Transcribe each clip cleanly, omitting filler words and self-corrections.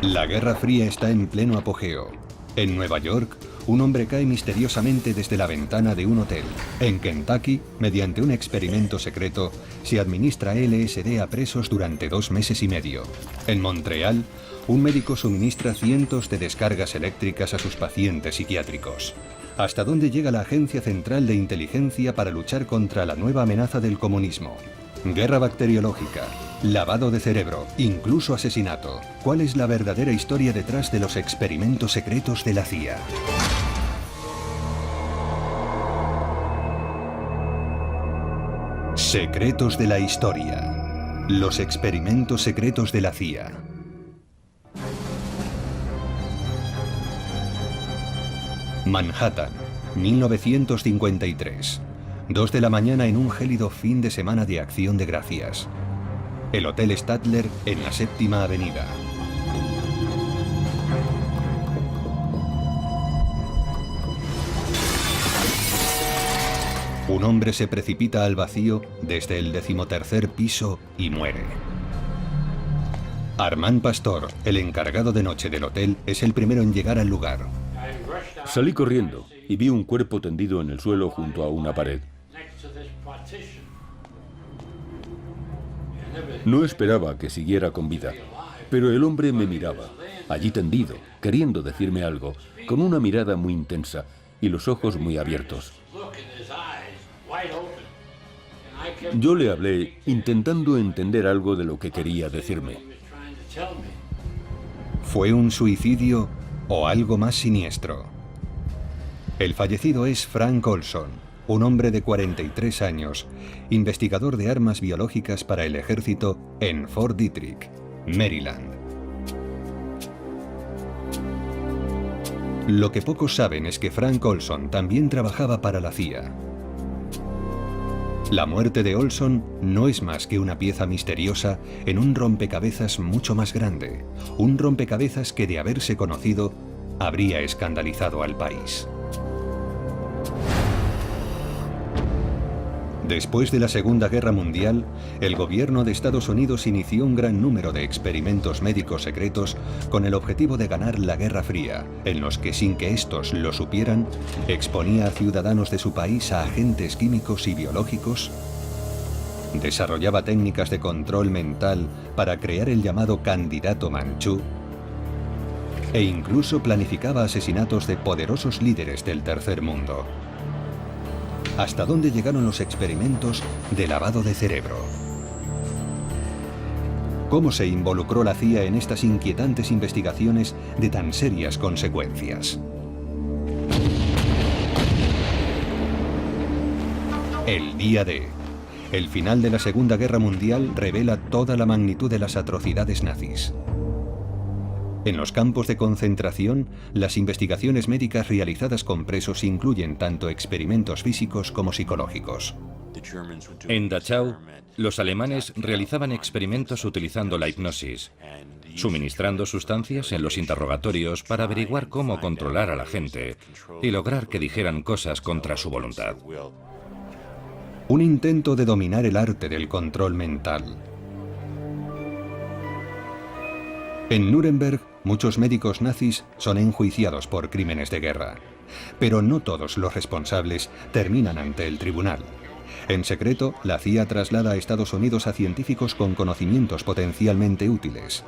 La Guerra Fría está en pleno apogeo. En Nueva York, un hombre cae misteriosamente desde la ventana de un hotel. En Kentucky, mediante un experimento secreto, se administra LSD a presos durante 2 meses y medio. En Montreal, un médico suministra cientos de descargas eléctricas a sus pacientes psiquiátricos. ¿Hasta dónde llega la Agencia Central de Inteligencia para luchar contra la nueva amenaza del comunismo? Guerra bacteriológica, lavado de cerebro, incluso asesinato. ¿Cuál es la verdadera historia detrás de los experimentos secretos de la CIA? Secretos de la historia. Los experimentos secretos de la CIA. Manhattan, 1953. 2 de la mañana en un gélido fin de semana de Acción de Gracias. El Hotel Statler en la 7ª Avenida. Un hombre se precipita al vacío desde el 13º piso y muere. Armand Pastor, el encargado de noche del hotel, es el primero en llegar al lugar. Salí corriendo y vi un cuerpo tendido en el suelo junto a una pared. No esperaba que siguiera con vida, pero el hombre me miraba, allí tendido, queriendo decirme algo, con una mirada muy intensa y los ojos muy abiertos. Yo le hablé intentando entender algo de lo que quería decirme. ¿Fue un suicidio o algo más siniestro? El fallecido es Frank Olson, un hombre de 43 años, investigador de armas biológicas para el ejército en Fort Detrick, Maryland. Lo que pocos saben es que Frank Olson también trabajaba para la CIA. La muerte de Olson no es más que una pieza misteriosa en un rompecabezas mucho más grande, un rompecabezas que, de haberse conocido, habría escandalizado al país. Después de la Segunda Guerra Mundial, el gobierno de Estados Unidos inició un gran número de experimentos médicos secretos con el objetivo de ganar la Guerra Fría, en los que, sin que estos lo supieran, exponía a ciudadanos de su país a agentes químicos y biológicos, desarrollaba técnicas de control mental para crear el llamado candidato Manchú, e incluso planificaba asesinatos de poderosos líderes del Tercer Mundo. ¿Hasta dónde llegaron los experimentos de lavado de cerebro? ¿Cómo se involucró la CIA en estas inquietantes investigaciones de tan serias consecuencias? El día D. El final de la Segunda Guerra Mundial revela toda la magnitud de las atrocidades nazis. En los campos de concentración, las investigaciones médicas realizadas con presos incluyen tanto experimentos físicos como psicológicos. En Dachau, los alemanes realizaban experimentos utilizando la hipnosis, suministrando sustancias en los interrogatorios para averiguar cómo controlar a la gente y lograr que dijeran cosas contra su voluntad. Un intento de dominar el arte del control mental. En Nuremberg, muchos médicos nazis son enjuiciados por crímenes de guerra, pero no todos los responsables terminan ante el tribunal. En secreto, la CIA traslada a Estados Unidos a científicos con conocimientos potencialmente útiles.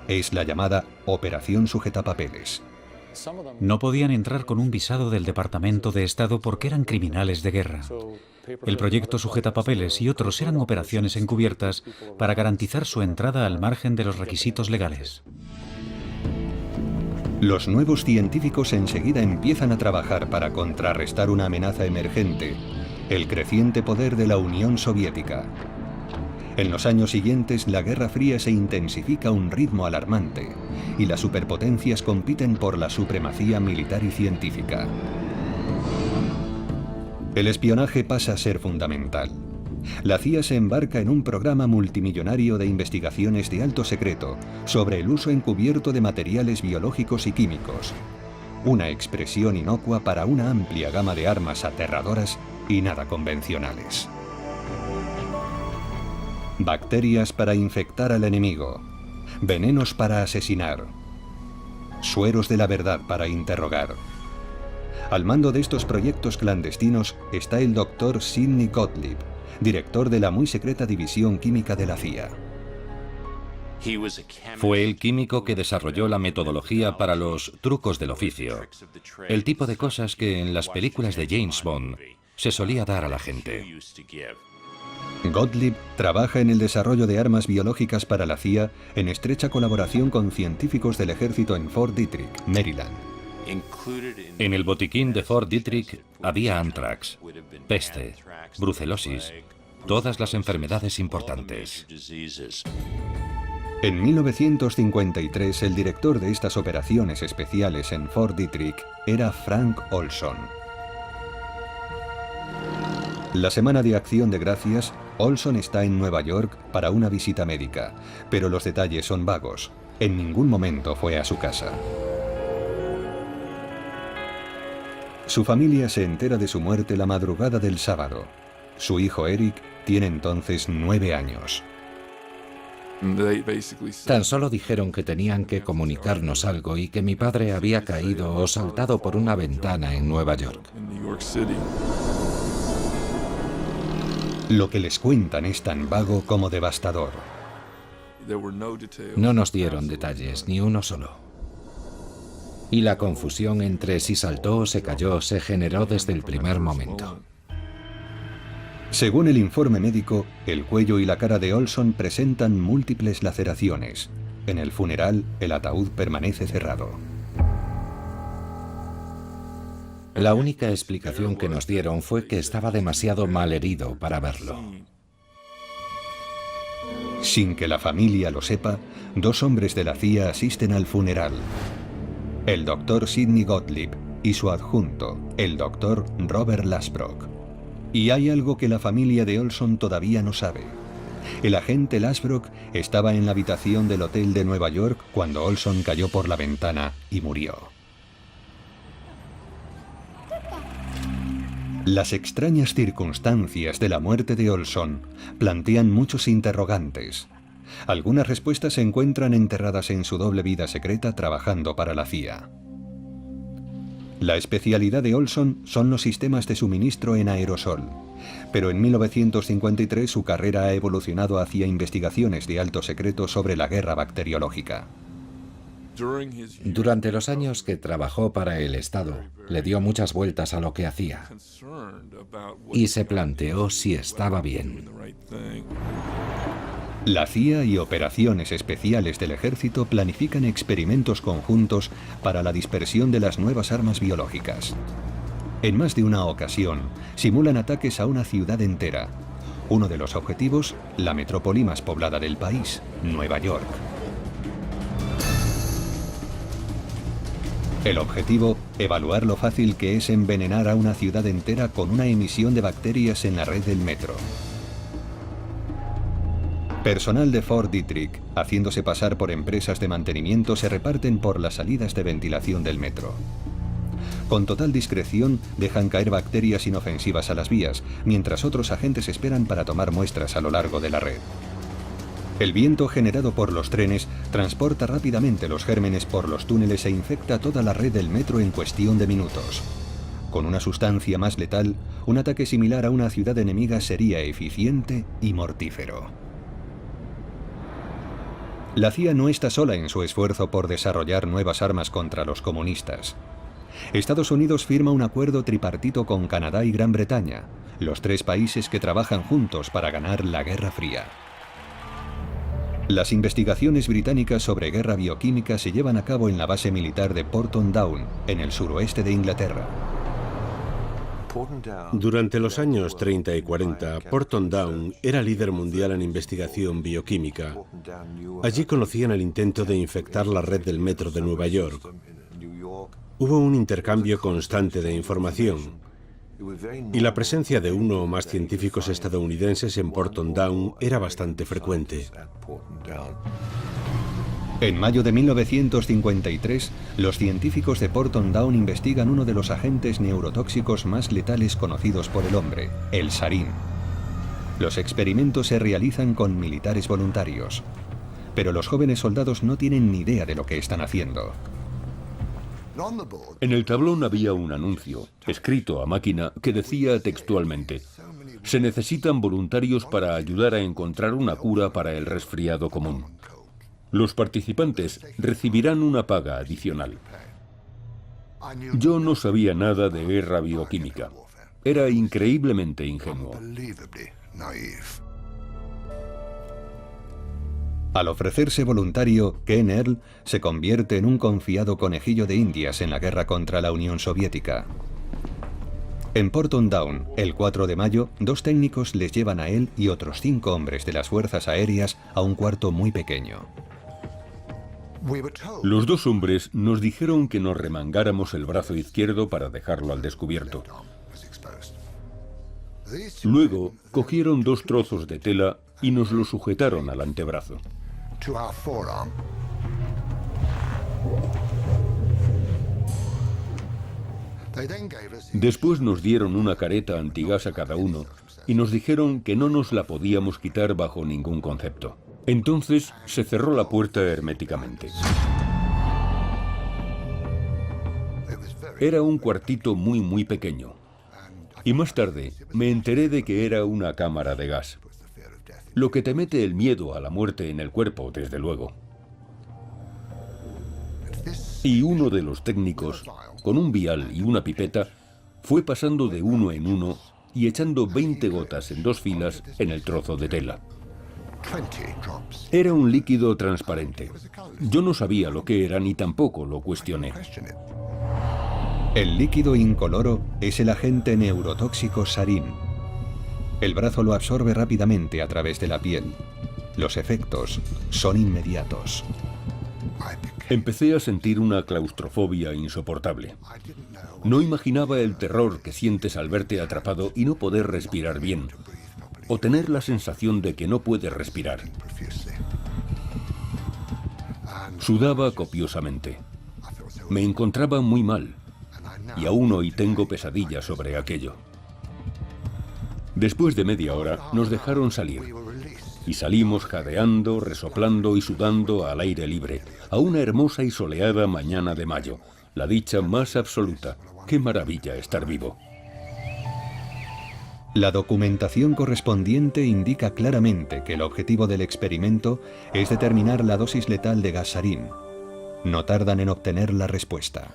Es la llamada Operación Sujetapapeles. No podían entrar con un visado del Departamento de Estado porque eran criminales de guerra. El proyecto Sujetapapeles y otros eran operaciones encubiertas para garantizar su entrada al margen de los requisitos legales. Los nuevos científicos enseguida empiezan a trabajar para contrarrestar una amenaza emergente, el creciente poder de la Unión Soviética. En los años siguientes, la Guerra Fría se intensifica a un ritmo alarmante y las superpotencias compiten por la supremacía militar y científica. El espionaje pasa a ser fundamental. La CIA se embarca en un programa multimillonario de investigaciones de alto secreto sobre el uso encubierto de materiales biológicos y químicos, una expresión inocua para una amplia gama de armas aterradoras y nada convencionales. Bacterias para infectar al enemigo, venenos para asesinar, sueros de la verdad para interrogar. Al mando de estos proyectos clandestinos está el Dr. Sidney Gottlieb, director de la muy secreta división química de la CIA. Fue el químico que desarrolló la metodología para los trucos del oficio, el tipo de cosas que en las películas de James Bond se solía dar a la gente. Gottlieb trabaja en el desarrollo de armas biológicas para la CIA en estrecha colaboración con científicos del ejército en Fort Detrick, Maryland. En el botiquín de Fort Detrick había anthrax, peste, brucelosis, todas las enfermedades importantes. En 1953, el director de estas operaciones especiales en Fort Detrick era Frank Olson. La semana de Acción de Gracias, Olson está en Nueva York para una visita médica, pero los detalles son vagos. En ningún momento fue a su casa. Su familia se entera de su muerte la madrugada del sábado. Su hijo Eric tiene entonces 9 años. Tan solo dijeron que tenían que comunicarnos algo y que mi padre había caído o saltado por una ventana en Nueva York. Lo que les cuentan es tan vago como devastador. No nos dieron detalles, ni uno solo. Y la confusión entre si saltó o se cayó se generó desde el primer momento. Según el informe médico, el cuello y la cara de Olson presentan múltiples laceraciones. En el funeral, el ataúd permanece cerrado. La única explicación que nos dieron fue que estaba demasiado mal herido para verlo. Sin que la familia lo sepa, 2 hombres de la CIA asisten al funeral. El Dr. Sidney Gottlieb y su adjunto, el Dr. Robert Lasbrock. Y hay algo que la familia de Olson todavía no sabe. El agente Lasbrock estaba en la habitación del hotel de Nueva York cuando Olson cayó por la ventana y murió. Las extrañas circunstancias de la muerte de Olson plantean muchos interrogantes. Algunas respuestas se encuentran enterradas en su doble vida secreta trabajando para la CIA. La especialidad de Olson son los sistemas de suministro en aerosol, pero en 1953 su carrera ha evolucionado hacia investigaciones de alto secreto sobre la guerra bacteriológica. Durante los años que trabajó para el Estado, le dio muchas vueltas a lo que hacía y se planteó si estaba bien. La CIA y operaciones especiales del ejército planifican experimentos conjuntos para la dispersión de las nuevas armas biológicas. En más de una ocasión, simulan ataques a una ciudad entera. Uno de los objetivos, la metrópoli más poblada del país, Nueva York. El objetivo, evaluar lo fácil que es envenenar a una ciudad entera con una emisión de bacterias en la red del metro. Personal de Fort Detrick, haciéndose pasar por empresas de mantenimiento, se reparten por las salidas de ventilación del metro. Con total discreción, dejan caer bacterias inofensivas a las vías, mientras otros agentes esperan para tomar muestras a lo largo de la red. El viento generado por los trenes transporta rápidamente los gérmenes por los túneles e infecta toda la red del metro en cuestión de minutos. Con una sustancia más letal, un ataque similar a una ciudad enemiga sería eficiente y mortífero. La CIA no está sola en su esfuerzo por desarrollar nuevas armas contra los comunistas. Estados Unidos firma un acuerdo tripartito con Canadá y Gran Bretaña, los 3 países que trabajan juntos para ganar la Guerra Fría. Las investigaciones británicas sobre guerra bioquímica se llevan a cabo en la base militar de Porton Down, en el suroeste de Inglaterra. Durante los años 30 y 40, Porton Down era líder mundial en investigación bioquímica. Allí conocían el intento de infectar la red del metro de Nueva York. Hubo un intercambio constante de información y la presencia de uno o más científicos estadounidenses en Porton Down era bastante frecuente. En mayo de 1953, los científicos de Porton Down investigan uno de los agentes neurotóxicos más letales conocidos por el hombre, el sarín. Los experimentos se realizan con militares voluntarios, pero los jóvenes soldados no tienen ni idea de lo que están haciendo. En el tablón había un anuncio, escrito a máquina, que decía textualmente: se necesitan voluntarios para ayudar a encontrar una cura para el resfriado común. Los participantes recibirán una paga adicional. Yo no sabía nada de guerra bioquímica. Era increíblemente ingenuo. Al ofrecerse voluntario, Ken Earl se convierte en un confiado conejillo de Indias en la guerra contra la Unión Soviética. En Porton Down, el 4 de mayo, 2 técnicos les llevan a él y otros 5 hombres de las fuerzas aéreas a un cuarto muy pequeño. Los 2 hombres nos dijeron que nos remangáramos el brazo izquierdo para dejarlo al descubierto. Luego cogieron 2 trozos de tela y nos lo sujetaron al antebrazo. Después nos dieron una careta antigas a cada uno y nos dijeron que no nos la podíamos quitar bajo ningún concepto. Entonces se cerró la puerta herméticamente. Era un cuartito muy pequeño. Y más tarde me enteré de que era una cámara de gas. Lo que te mete el miedo a la muerte en el cuerpo, desde luego. Y uno de los técnicos, con un vial y una pipeta, fue pasando de uno en uno y echando 20 gotas en 2 filas en el trozo de tela. Era un líquido transparente. Yo no sabía lo que era ni tampoco lo cuestioné. El líquido incoloro es el agente neurotóxico sarín. El brazo lo absorbe rápidamente a través de la piel. Los efectos son inmediatos. Empecé a sentir una claustrofobia insoportable. No imaginaba el terror que sientes al verte atrapado y no poder respirar bien, o tener la sensación de que no puedes respirar. Sudaba copiosamente. Me encontraba muy mal, y aún hoy tengo pesadillas sobre aquello. Después de media hora nos dejaron salir, y salimos jadeando, resoplando y sudando al aire libre, a una hermosa y soleada mañana de mayo, la dicha más absoluta. ¡Qué maravilla estar vivo! La documentación correspondiente indica claramente que el objetivo del experimento es determinar la dosis letal de gas sarín. No tardan en obtener la respuesta.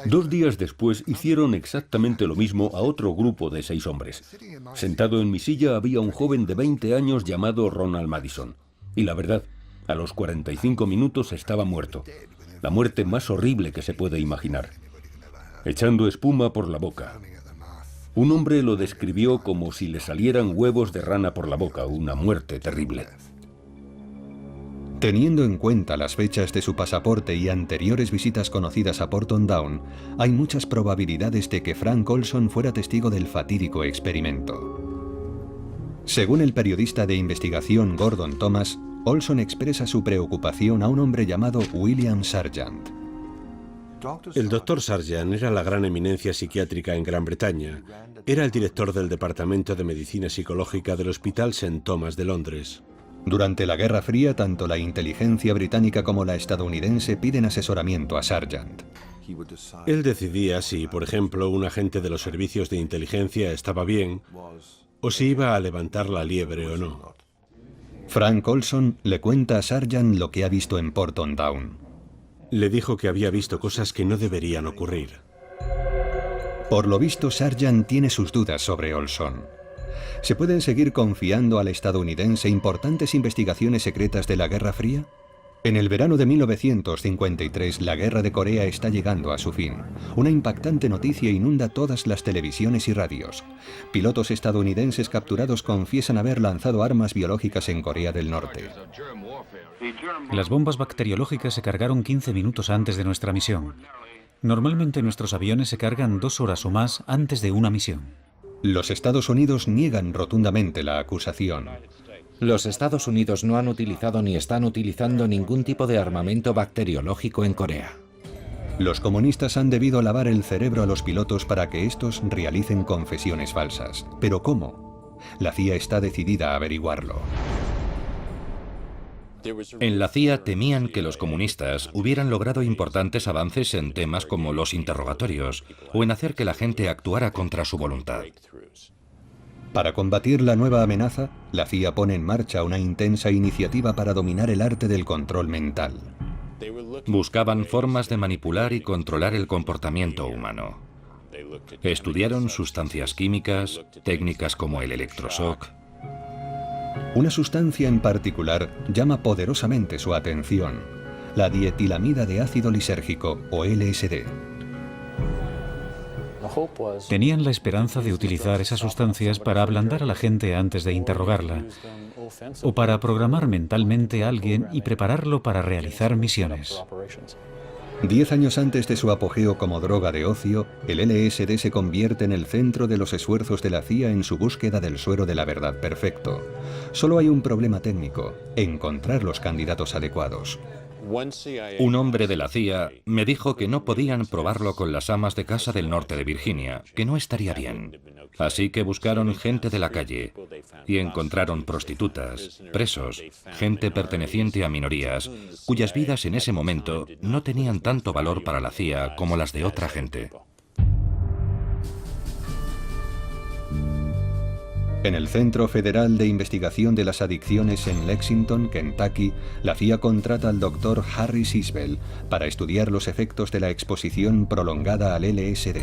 2 días después hicieron exactamente lo mismo a otro grupo de 6 hombres. Sentado en mi silla había un joven de 20 años llamado Ronald Madison. Y la verdad, a los 45 minutos estaba muerto. La muerte más horrible que se puede imaginar. Echando espuma por la boca. Un hombre lo describió como si le salieran huevos de rana por la boca, una muerte terrible. Teniendo en cuenta las fechas de su pasaporte y anteriores visitas conocidas a Porton Down, hay muchas probabilidades de que Frank Olson fuera testigo del fatídico experimento. Según el periodista de investigación Gordon Thomas, Olson expresa su preocupación a un hombre llamado William Sargant. El Dr. Sargant era la gran eminencia psiquiátrica en Gran Bretaña. Era el director del Departamento de Medicina Psicológica del Hospital St. Thomas de Londres. Durante la Guerra Fría, tanto la inteligencia británica como la estadounidense piden asesoramiento a Sargant. Él decidía si, por ejemplo, un agente de los servicios de inteligencia estaba bien o si iba a levantar la liebre o no. Frank Olson le cuenta a Sargant lo que ha visto en Porton Down. Le dijo que había visto cosas que no deberían ocurrir. Por lo visto, Sargant tiene sus dudas sobre Olson. ¿Se pueden seguir confiando al estadounidense importantes investigaciones secretas de la Guerra Fría? En el verano de 1953, la Guerra de Corea está llegando a su fin. Una impactante noticia inunda todas las televisiones y radios. Pilotos estadounidenses capturados confiesan haber lanzado armas biológicas en Corea del Norte. Las bombas bacteriológicas se cargaron 15 minutos antes de nuestra misión. Normalmente nuestros aviones se cargan 2 horas o más antes de una misión. Los Estados Unidos niegan rotundamente la acusación. Los Estados Unidos no han utilizado ni están utilizando ningún tipo de armamento bacteriológico en Corea. Los comunistas han debido lavar el cerebro a los pilotos para que estos realicen confesiones falsas. ¿Pero cómo? La CIA está decidida a averiguarlo. En la CIA temían que los comunistas hubieran logrado importantes avances en temas como los interrogatorios o en hacer que la gente actuara contra su voluntad. Para combatir la nueva amenaza, la CIA pone en marcha una intensa iniciativa para dominar el arte del control mental. Buscaban formas de manipular y controlar el comportamiento humano. Estudiaron sustancias químicas, técnicas como el electroshock. Una sustancia en particular llama poderosamente su atención: la dietilamida de ácido lisérgico, o LSD. Tenían la esperanza de utilizar esas sustancias para ablandar a la gente antes de interrogarla, o para programar mentalmente a alguien y prepararlo para realizar misiones. 10 años antes de su apogeo como droga de ocio, el LSD se convierte en el centro de los esfuerzos de la CIA en su búsqueda del suero de la verdad perfecto. Solo hay un problema técnico: encontrar los candidatos adecuados. Un hombre de la CIA me dijo que no podían probarlo con las amas de casa del norte de Virginia, que no estaría bien. Así que buscaron gente de la calle y encontraron prostitutas, presos, gente perteneciente a minorías, cuyas vidas en ese momento no tenían tanto valor para la CIA como las de otra gente. En el Centro Federal de Investigación de las Adicciones en Lexington, Kentucky, la CIA contrata al Dr. Harris Isbell para estudiar los efectos de la exposición prolongada al LSD.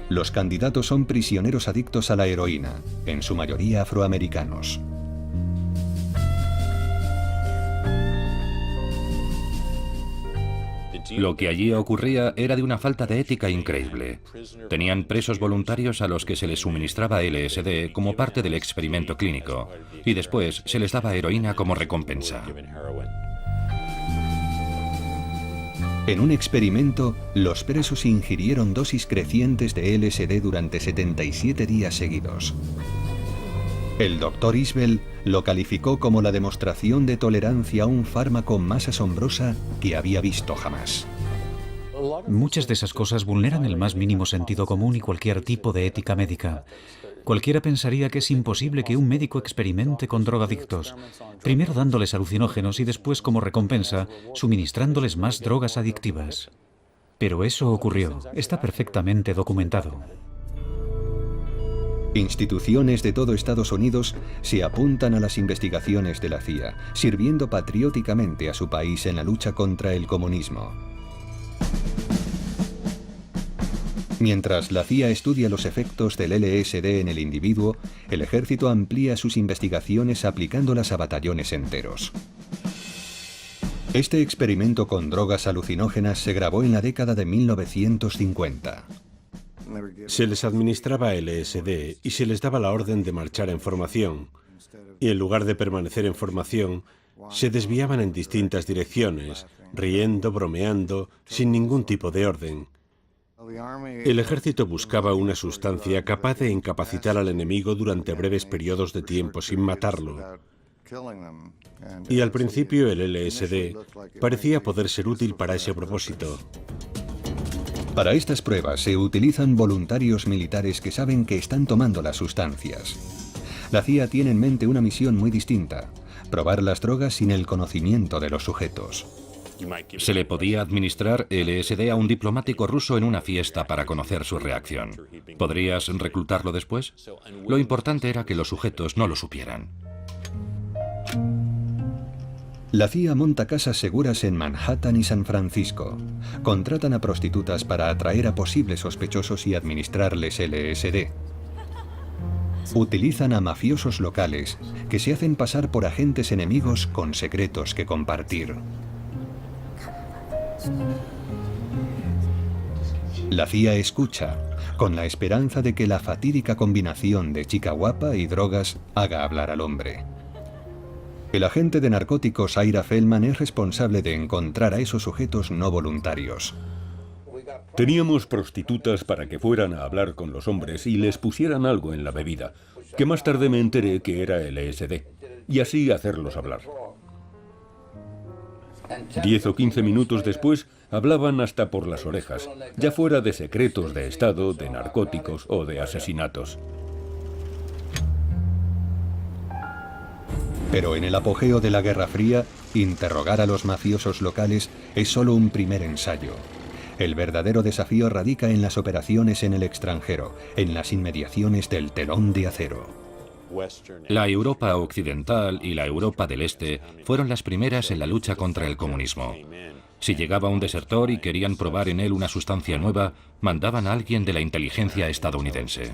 Los candidatos son prisioneros adictos a la heroína, en su mayoría afroamericanos. Lo que allí ocurría era de una falta de ética increíble. Tenían presos voluntarios a los que se les suministraba LSD como parte del experimento clínico, y después se les daba heroína como recompensa. En un experimento, los presos ingirieron dosis crecientes de LSD durante 77 días seguidos. El Dr. Isbell lo calificó como la demostración de tolerancia a un fármaco más asombrosa que había visto jamás. Muchas de esas cosas vulneran el más mínimo sentido común y cualquier tipo de ética médica. Cualquiera pensaría que es imposible que un médico experimente con drogadictos, primero dándoles alucinógenos y después, como recompensa, suministrándoles más drogas adictivas. Pero eso ocurrió. Está perfectamente documentado. Instituciones de todo Estados Unidos se apuntan a las investigaciones de la CIA, sirviendo patrióticamente a su país en la lucha contra el comunismo. Mientras la CIA estudia los efectos del LSD en el individuo, el ejército amplía sus investigaciones aplicándolas a batallones enteros. Este experimento con drogas alucinógenas se grabó en la década de 1950. Se les administraba LSD y se les daba la orden de marchar en formación. Y en lugar de permanecer en formación, se desviaban en distintas direcciones, riendo, bromeando, sin ningún tipo de orden. El ejército buscaba una sustancia capaz de incapacitar al enemigo durante breves periodos de tiempo sin matarlo. Y al principio el LSD parecía poder ser útil para ese propósito. Para estas pruebas se utilizan voluntarios militares que saben que están tomando las sustancias. La CIA tiene en mente una misión muy distinta: probar las drogas sin el conocimiento de los sujetos. Se le podía administrar LSD a un diplomático ruso en una fiesta para conocer su reacción. ¿Podrías reclutarlo después? Lo importante era que los sujetos no lo supieran. La CIA monta casas seguras en Manhattan y San Francisco. Contratan a prostitutas para atraer a posibles sospechosos y administrarles LSD. Utilizan a mafiosos locales que se hacen pasar por agentes enemigos con secretos que compartir. La CIA escucha, con la esperanza de que la fatídica combinación de chica guapa y drogas haga hablar al hombre. El agente de narcóticos Ira Feldman es responsable de encontrar a esos sujetos no voluntarios. Teníamos prostitutas para que fueran a hablar con los hombres y les pusieran algo en la bebida, que más tarde me enteré que era LSD, y así hacerlos hablar. 10 o 15 minutos después, hablaban hasta por las orejas, ya fuera de secretos de Estado, de narcóticos o de asesinatos. Pero en el apogeo de la Guerra Fría, interrogar a los mafiosos locales es solo un primer ensayo. El verdadero desafío radica en las operaciones en el extranjero, en las inmediaciones del telón de acero. La Europa occidental y la Europa del Este fueron las primeras en la lucha contra el comunismo. Si llegaba un desertor y querían probar en él una sustancia nueva, mandaban a alguien de la inteligencia estadounidense.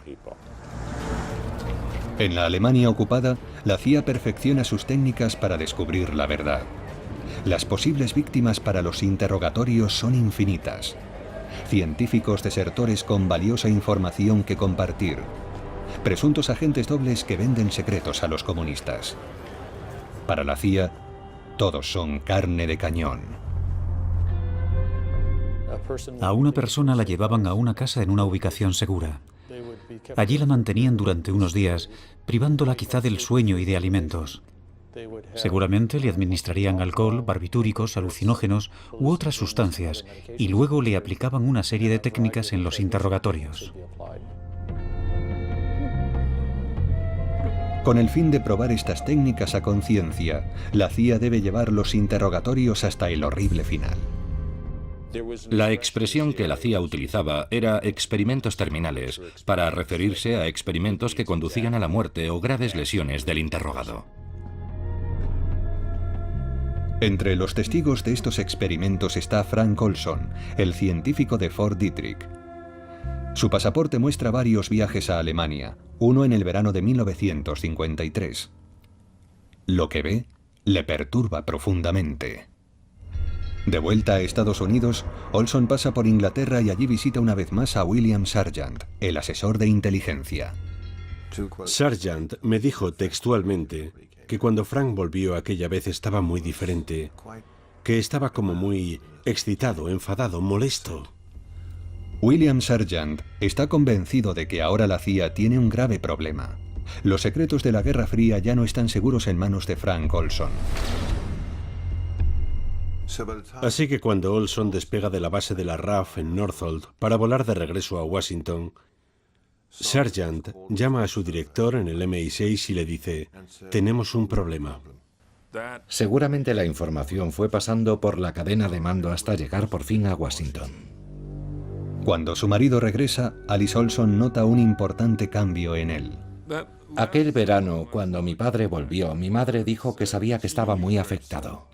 En la Alemania ocupada, la CIA perfecciona sus técnicas para descubrir la verdad. Las posibles víctimas para los interrogatorios son infinitas. Científicos desertores con valiosa información que compartir. Presuntos agentes dobles que venden secretos a los comunistas. Para la CIA, todos son carne de cañón. A una persona la llevaban a una casa en una ubicación segura. Allí la mantenían durante unos días, privándola quizá del sueño y de alimentos. Seguramente le administrarían alcohol, barbitúricos, alucinógenos u otras sustancias, y luego le aplicaban una serie de técnicas en los interrogatorios. Con el fin de probar estas técnicas a conciencia, la CIA debe llevar los interrogatorios hasta el horrible final. La expresión que la CIA utilizaba era experimentos terminales, para referirse a experimentos que conducían a la muerte o graves lesiones del interrogado. Entre los testigos de estos experimentos está Frank Olson, el científico de Fort Detrick. Su pasaporte muestra varios viajes a Alemania, uno en el verano de 1953. Lo que ve le perturba profundamente. De vuelta a Estados Unidos, Olson pasa por Inglaterra y allí visita una vez más a William Sargant, el asesor de inteligencia. Sargant me dijo textualmente que cuando Frank volvió aquella vez estaba muy diferente, que estaba como muy excitado, enfadado, molesto. William Sargant está convencido de que ahora la CIA tiene un grave problema. Los secretos de la Guerra Fría ya no están seguros en manos de Frank Olson. Así que cuando Olson despega de la base de la RAF en Northolt para volar de regreso a Washington, Sargant llama a su director en el MI6 y le dice: tenemos un problema. Seguramente la información fue pasando por la cadena de mando hasta llegar por fin a Washington. Cuando su marido regresa, Alice Olson nota un importante cambio en él. Aquel verano, cuando mi padre volvió, mi madre dijo que sabía que estaba muy afectado.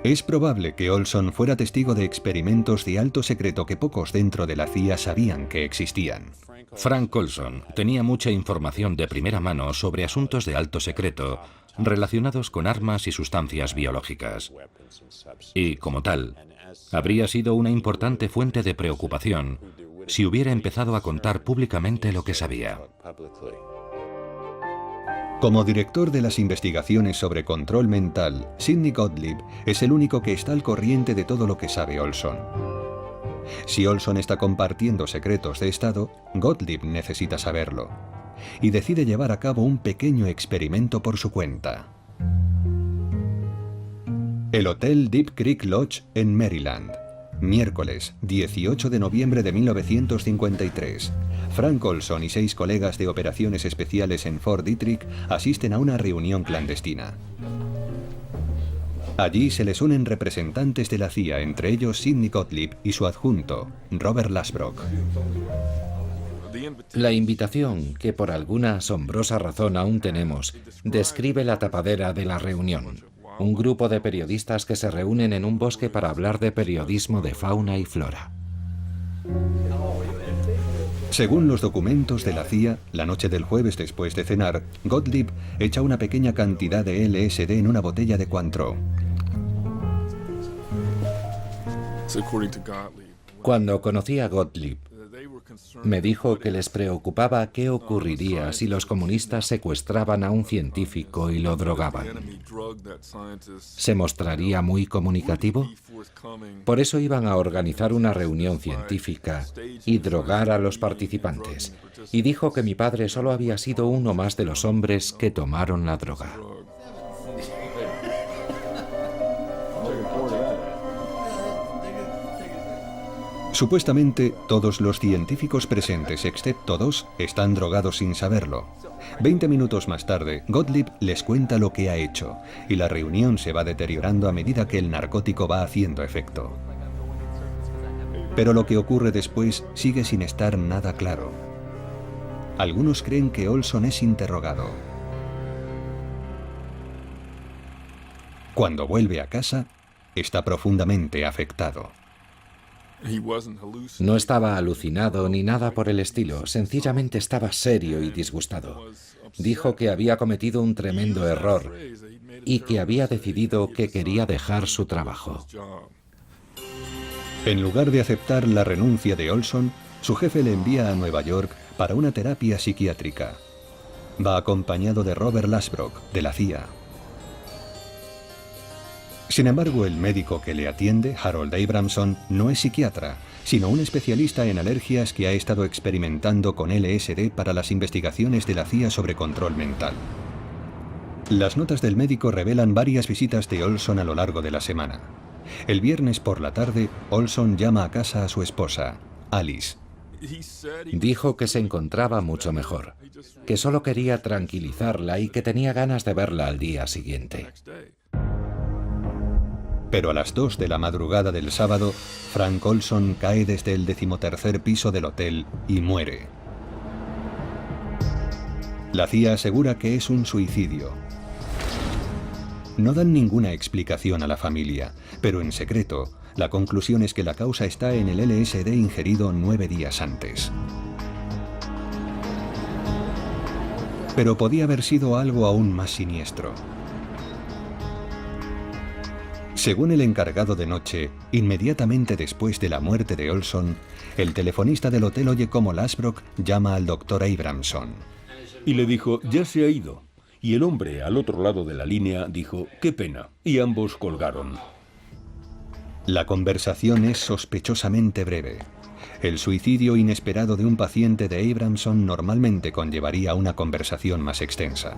Es probable que Olson fuera testigo de experimentos de alto secreto que pocos dentro de la CIA sabían que existían. Frank Olson tenía mucha información de primera mano sobre asuntos de alto secreto relacionados con armas y sustancias biológicas. Y, como tal, habría sido una importante fuente de preocupación si hubiera empezado a contar públicamente lo que sabía. Como director de las investigaciones sobre control mental, Sidney Gottlieb es el único que está al corriente de todo lo que sabe Olson. Si Olson está compartiendo secretos de Estado, Gottlieb necesita saberlo, y decide llevar a cabo un pequeño experimento por su cuenta. El Hotel Deep Creek Lodge en Maryland. Miércoles, 18 de noviembre de 1953. Frank Olson y 6 colegas de operaciones especiales en Fort Detrick asisten a una reunión clandestina. Allí se les unen representantes de la CIA, entre ellos Sidney Gottlieb y su adjunto, Robert Lasbrock. La invitación, que por alguna asombrosa razón aún tenemos, describe la tapadera de la reunión. Un grupo de periodistas que se reúnen en un bosque para hablar de periodismo de fauna y flora. Según los documentos de la CIA, la noche del jueves después de cenar, Gottlieb echa una pequeña cantidad de LSD en una botella de Cointreau. Cuando conocí a Gottlieb, me dijo que les preocupaba qué ocurriría si los comunistas secuestraban a un científico y lo drogaban. ¿Se mostraría muy comunicativo? Por eso iban a organizar una reunión científica y drogar a los participantes. Y dijo que mi padre solo había sido uno más de los hombres que tomaron la droga. Supuestamente, todos los científicos presentes, excepto 2, están drogados sin saberlo. 20 minutos más tarde, Gottlieb les cuenta lo que ha hecho, y la reunión se va deteriorando a medida que el narcótico va haciendo efecto. Pero lo que ocurre después sigue sin estar nada claro. Algunos creen que Olson es interrogado. Cuando vuelve a casa, está profundamente afectado. No estaba alucinado ni nada por el estilo, sencillamente estaba serio y disgustado. Dijo que había cometido un tremendo error y que había decidido que quería dejar su trabajo. En lugar de aceptar la renuncia de Olson, su jefe le envía a Nueva York para una terapia psiquiátrica. Va acompañado de Robert Lasbrock, de la CIA. Sin embargo, el médico que le atiende, Harold Abramson, no es psiquiatra, sino un especialista en alergias que ha estado experimentando con LSD para las investigaciones de la CIA sobre control mental. Las notas del médico revelan varias visitas de Olson a lo largo de la semana. El viernes por la tarde, Olson llama a casa a su esposa, Alice. Dijo que se encontraba mucho mejor, que solo quería tranquilizarla y que tenía ganas de verla al día siguiente. Pero a las 2 de la madrugada del sábado, Frank Olson cae desde el 13º piso del hotel y muere. La CIA asegura que es un suicidio. No dan ninguna explicación a la familia, pero en secreto, la conclusión es que la causa está en el LSD ingerido 9 días antes. Pero podía haber sido algo aún más siniestro. Según el encargado de noche, inmediatamente después de la muerte de Olson, el telefonista del hotel oye cómo Lasbrock llama al doctor Abramson. Y le dijo, ya se ha ido. Y el hombre al otro lado de la línea dijo, qué pena. Y ambos colgaron. La conversación es sospechosamente breve. El suicidio inesperado de un paciente de Abramson normalmente conllevaría una conversación más extensa.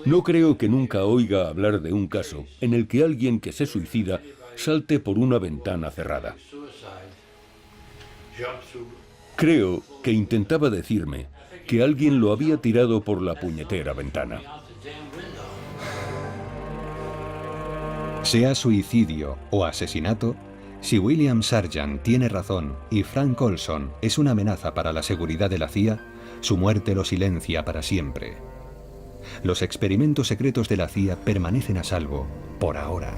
No creo que nunca oiga hablar de un caso en el que alguien que se suicida salte por una ventana cerrada. Creo que intentaba decirme que alguien lo había tirado por la puñetera ventana. Sea suicidio o asesinato, si William Sargant tiene razón y Frank Olson es una amenaza para la seguridad de la CIA, su muerte lo silencia para siempre. Los experimentos secretos de la CIA permanecen a salvo, por ahora.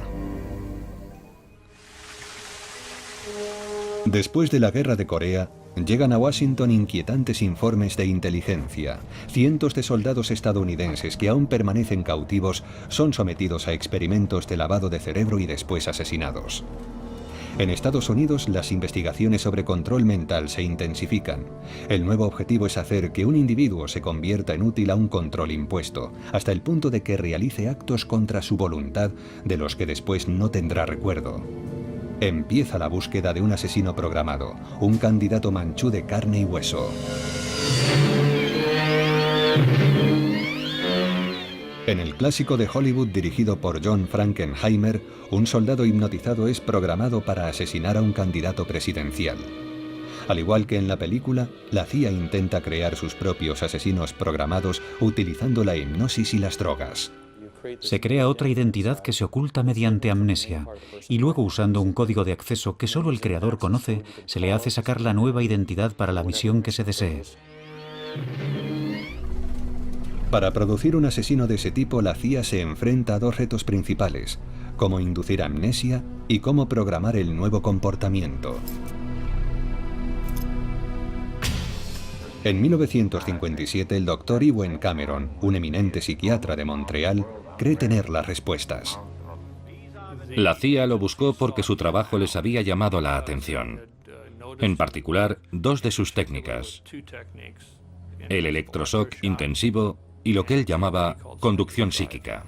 Después de la Guerra de Corea, llegan a Washington inquietantes informes de inteligencia. Cientos de soldados estadounidenses que aún permanecen cautivos son sometidos a experimentos de lavado de cerebro y después asesinados. En Estados Unidos, las investigaciones sobre control mental se intensifican. El nuevo objetivo es hacer que un individuo se convierta en útil a un control impuesto, hasta el punto de que realice actos contra su voluntad de los que después no tendrá recuerdo. Empieza la búsqueda de un asesino programado, un candidato manchú de carne y hueso. En el clásico de Hollywood dirigido por John Frankenheimer, un soldado hipnotizado es programado para asesinar a un candidato presidencial. Al igual que en la película, la CIA intenta crear sus propios asesinos programados utilizando la hipnosis y las drogas. Se crea otra identidad que se oculta mediante amnesia, y luego usando un código de acceso que solo el creador conoce, se le hace sacar la nueva identidad para la misión que se desee. Para producir un asesino de ese tipo, la CIA se enfrenta a dos retos principales: cómo inducir amnesia y cómo programar el nuevo comportamiento. En 1957, el Dr. Ewen Cameron, un eminente psiquiatra de Montreal, cree tener las respuestas. La CIA lo buscó porque su trabajo les había llamado la atención. En particular, dos de sus técnicas: el electroshock intensivo y lo que él llamaba conducción psíquica.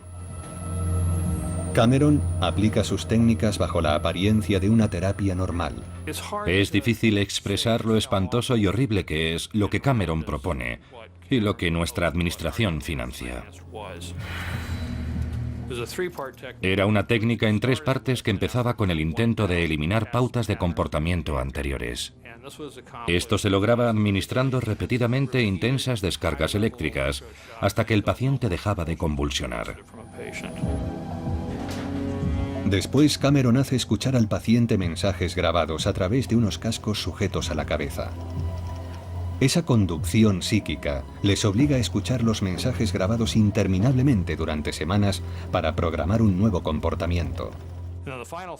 Cameron aplica sus técnicas bajo la apariencia de una terapia normal. Es difícil expresar lo espantoso y horrible que es lo que Cameron propone y lo que nuestra administración financia. Era una técnica en 3 partes que empezaba con el intento de eliminar pautas de comportamiento anteriores. Esto se lograba administrando repetidamente intensas descargas eléctricas hasta que el paciente dejaba de convulsionar. Después, Cameron hace escuchar al paciente mensajes grabados a través de unos cascos sujetos a la cabeza. Esa conducción psíquica les obliga a escuchar los mensajes grabados interminablemente durante semanas para programar un nuevo comportamiento.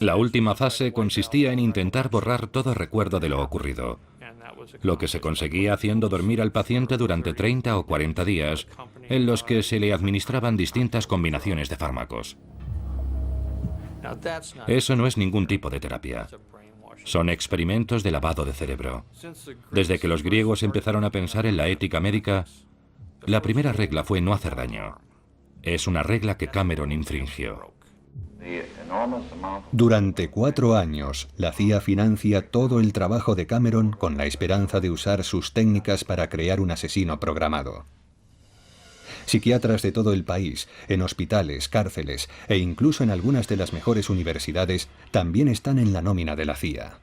La última fase consistía en intentar borrar todo recuerdo de lo ocurrido, lo que se conseguía haciendo dormir al paciente durante 30 o 40 días, en los que se le administraban distintas combinaciones de fármacos. Eso no es ningún tipo de terapia. Son experimentos de lavado de cerebro. Desde que los griegos empezaron a pensar en la ética médica, la primera regla fue no hacer daño. Es una regla que Cameron infringió. Durante 4 años, la CIA financia todo el trabajo de Cameron con la esperanza de usar sus técnicas para crear un asesino programado. Psiquiatras de todo el país, en hospitales, cárceles e incluso en algunas de las mejores universidades también están en la nómina de la CIA.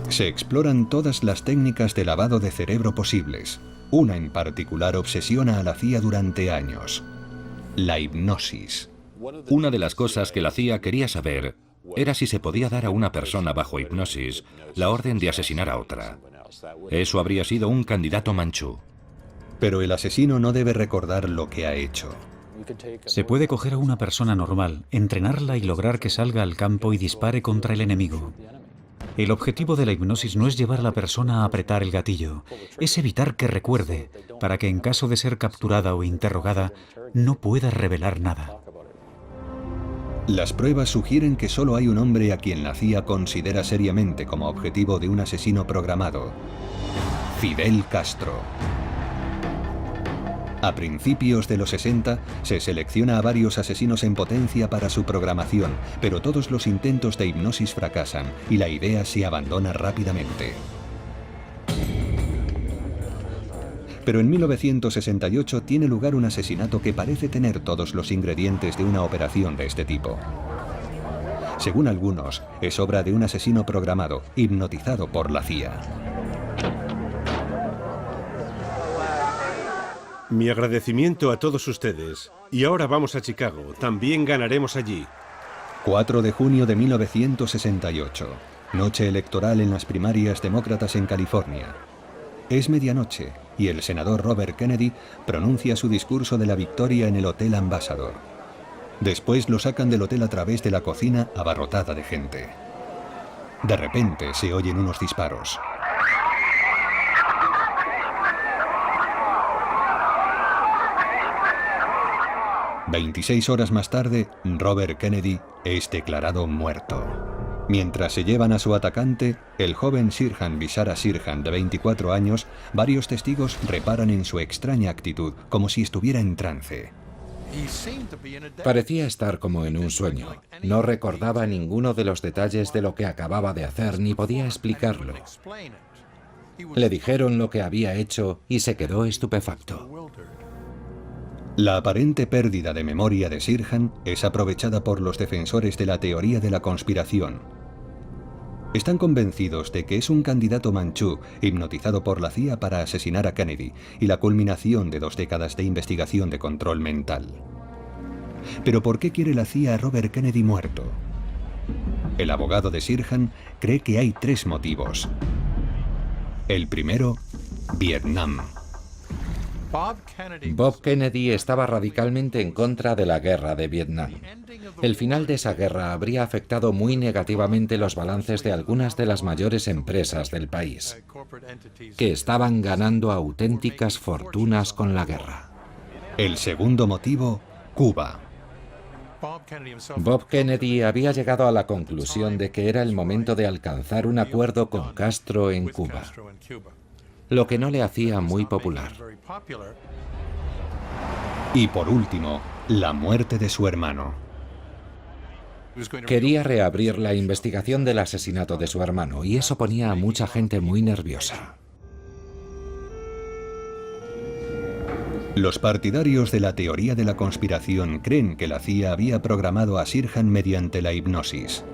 Se exploran todas las técnicas de lavado de cerebro posibles. Una en particular obsesiona a la CIA durante años: la hipnosis. Una de las cosas que la CIA quería saber era si se podía dar a una persona bajo hipnosis la orden de asesinar a otra. Eso habría sido un candidato manchú. Pero el asesino no debe recordar lo que ha hecho. Se puede coger a una persona normal, entrenarla y lograr que salga al campo y dispare contra el enemigo. El objetivo de la hipnosis no es llevar a la persona a apretar el gatillo, es evitar que recuerde, para que en caso de ser capturada o interrogada, no pueda revelar nada. Las pruebas sugieren que solo hay un hombre a quien la CIA considera seriamente como objetivo de un asesino programado: Fidel Castro. A principios de los 60, se selecciona a varios asesinos en potencia para su programación, pero todos los intentos de hipnosis fracasan y la idea se abandona rápidamente. Pero en 1968 tiene lugar un asesinato que parece tener todos los ingredientes de una operación de este tipo. Según algunos, es obra de un asesino programado, hipnotizado por la CIA. Mi agradecimiento a todos ustedes. Y ahora vamos a Chicago. También ganaremos allí. 4 de junio de 1968. Noche electoral en las primarias demócratas en California. Es medianoche y el senador Robert Kennedy pronuncia su discurso de la victoria en el Hotel Ambassador. Después lo sacan del hotel a través de la cocina abarrotada de gente. De repente se oyen unos disparos. «26 horas más tarde, Robert Kennedy es declarado muerto. Mientras se llevan a su atacante, el joven Sirhan Vishara Sirhan, de 24 años, varios testigos reparan en su extraña actitud, como si estuviera en trance. Parecía estar como en un sueño. No recordaba ninguno de los detalles de lo que acababa de hacer ni podía explicarlo. Le dijeron lo que había hecho y se quedó estupefacto. La aparente pérdida de memoria de Sirhan es aprovechada por los defensores de la teoría de la conspiración. Están convencidos de que es un candidato manchú hipnotizado por la CIA para asesinar a Kennedy y la culminación de 2 décadas de investigación de control mental. ¿Pero por qué quiere la CIA a Robert Kennedy muerto? El abogado de Sirhan cree que hay 3 motivos. El primero, Vietnam. Bob Kennedy estaba radicalmente en contra de la guerra de Vietnam. El final de esa guerra habría afectado muy negativamente los balances de algunas de las mayores empresas del país, que estaban ganando auténticas fortunas con la guerra. El segundo motivo, Cuba. Bob Kennedy había llegado a la conclusión de que era el momento de alcanzar un acuerdo con Castro en Cuba, lo que no le hacía muy popular. Y por último, la muerte de su hermano. Quería reabrir la investigación del asesinato de su hermano y eso ponía a mucha gente muy nerviosa. Los partidarios de la teoría de la conspiración creen que la CIA había programado a Sirhan mediante la hipnosis.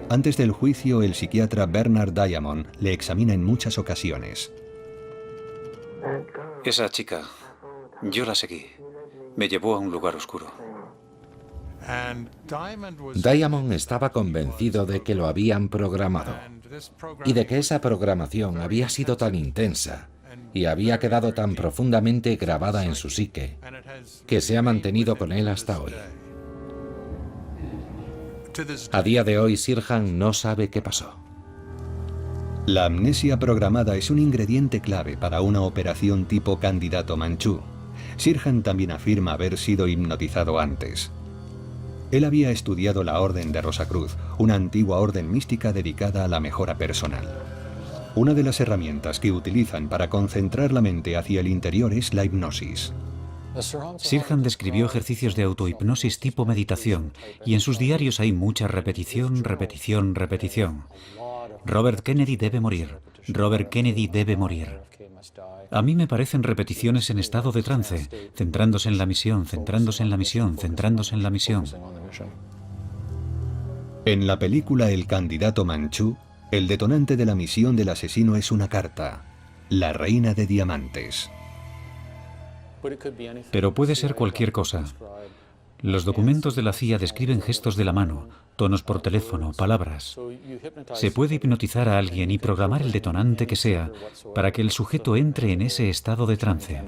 Antes del juicio, el psiquiatra Bernard Diamond le examina en muchas ocasiones. Esa chica, yo la seguí. Me llevó a un lugar oscuro. Diamond estaba convencido de que lo habían programado y de que esa programación había sido tan intensa y había quedado tan profundamente grabada en su psique que se ha mantenido con él hasta hoy. A día de hoy, Sirhan no sabe qué pasó. La amnesia programada es un ingrediente clave para una operación tipo candidato Manchú. Sirhan también afirma haber sido hipnotizado antes. Él había estudiado la Orden de Rosacruz, una antigua orden mística dedicada a la mejora personal. Una de las herramientas que utilizan para concentrar la mente hacia el interior es la hipnosis. Sirhan describió ejercicios de autohipnosis tipo meditación, y en sus diarios hay mucha repetición, repetición, repetición. Robert Kennedy debe morir. Robert Kennedy debe morir. A mí me parecen repeticiones en estado de trance, centrándose en la misión, centrándose en la misión, centrándose en la misión. En la película El candidato Manchú, el detonante de la misión del asesino es una carta, la reina de diamantes. Pero puede ser cualquier cosa. Los documentos de la CIA describen gestos de la mano, tonos por teléfono, palabras. Se puede hipnotizar a alguien y programar el detonante que sea para que el sujeto entre en ese estado de trance.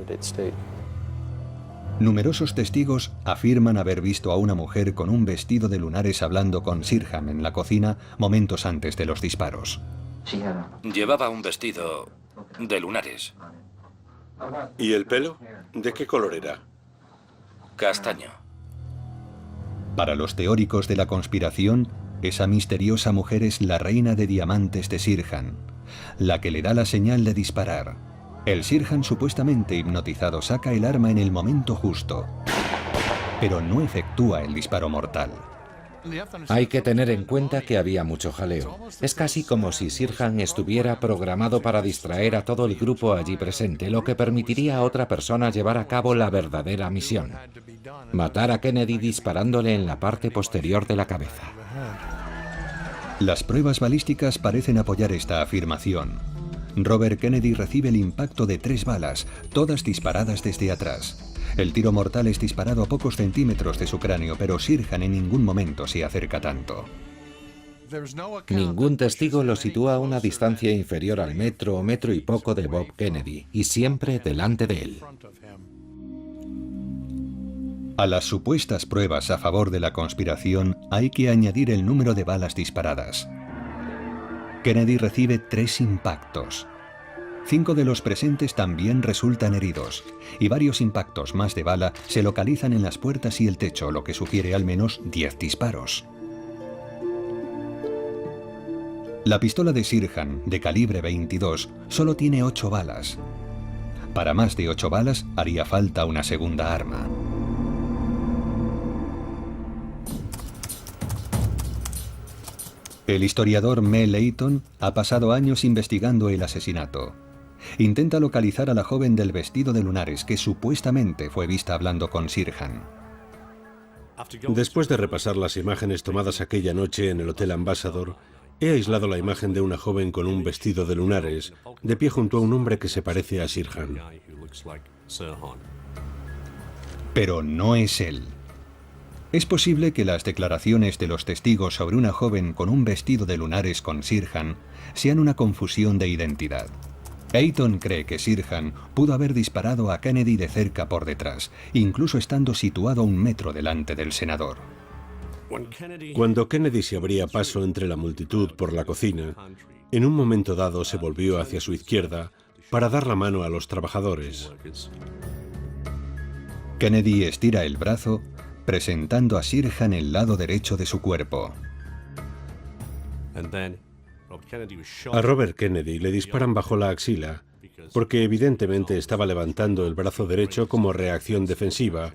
Numerosos testigos afirman haber visto a una mujer con un vestido de lunares hablando con Sirhan en la cocina momentos antes de los disparos. Llevaba un vestido de lunares. ¿Y el pelo? ¿De qué color era? Castaño. Para los teóricos de la conspiración, esa misteriosa mujer es la reina de diamantes de Sirhan, la que le da la señal de disparar. El Sirhan supuestamente hipnotizado saca el arma en el momento justo, pero no efectúa el disparo mortal. Hay que tener en cuenta que había mucho jaleo. Es casi como si Sirhan estuviera programado para distraer a todo el grupo allí presente, lo que permitiría a otra persona llevar a cabo la verdadera misión: matar a Kennedy disparándole en la parte posterior de la cabeza. Las pruebas balísticas parecen apoyar esta afirmación. Robert Kennedy recibe el impacto de 3 balas, todas disparadas desde atrás. El tiro mortal es disparado a pocos centímetros de su cráneo, pero Sirhan en ningún momento se acerca tanto. Ningún testigo lo sitúa a una distancia inferior al metro o metro y poco de Bob Kennedy, y siempre delante de él. A las supuestas pruebas a favor de la conspiración hay que añadir el número de balas disparadas. Kennedy recibe 3 impactos. 5 de los presentes también resultan heridos, y varios impactos más de bala se localizan en las puertas y el techo, lo que sugiere al menos 10 disparos. La pistola de Sirhan, de calibre 22, solo tiene 8 balas. Para más de 8 balas haría falta una segunda arma. El historiador Mel Leighton ha pasado años investigando el asesinato. Intenta localizar a la joven del vestido de lunares que supuestamente fue vista hablando con Sirhan. Después de repasar las imágenes tomadas aquella noche en el Hotel Ambassador, he aislado la imagen de una joven con un vestido de lunares, de pie junto a un hombre que se parece a Sirhan. Pero no es él. Es posible que las declaraciones de los testigos sobre una joven con un vestido de lunares con Sirhan sean una confusión de identidad. Leighton cree que Sirhan pudo haber disparado a Kennedy de cerca por detrás, incluso estando situado a 1 metro delante del senador. Cuando Kennedy se abría paso entre la multitud por la cocina, en un momento dado se volvió hacia su izquierda para dar la mano a los trabajadores. Kennedy estira el brazo, presentando a Sirhan el lado derecho de su cuerpo. A Robert Kennedy le disparan bajo la axila, porque evidentemente estaba levantando el brazo derecho como reacción defensiva,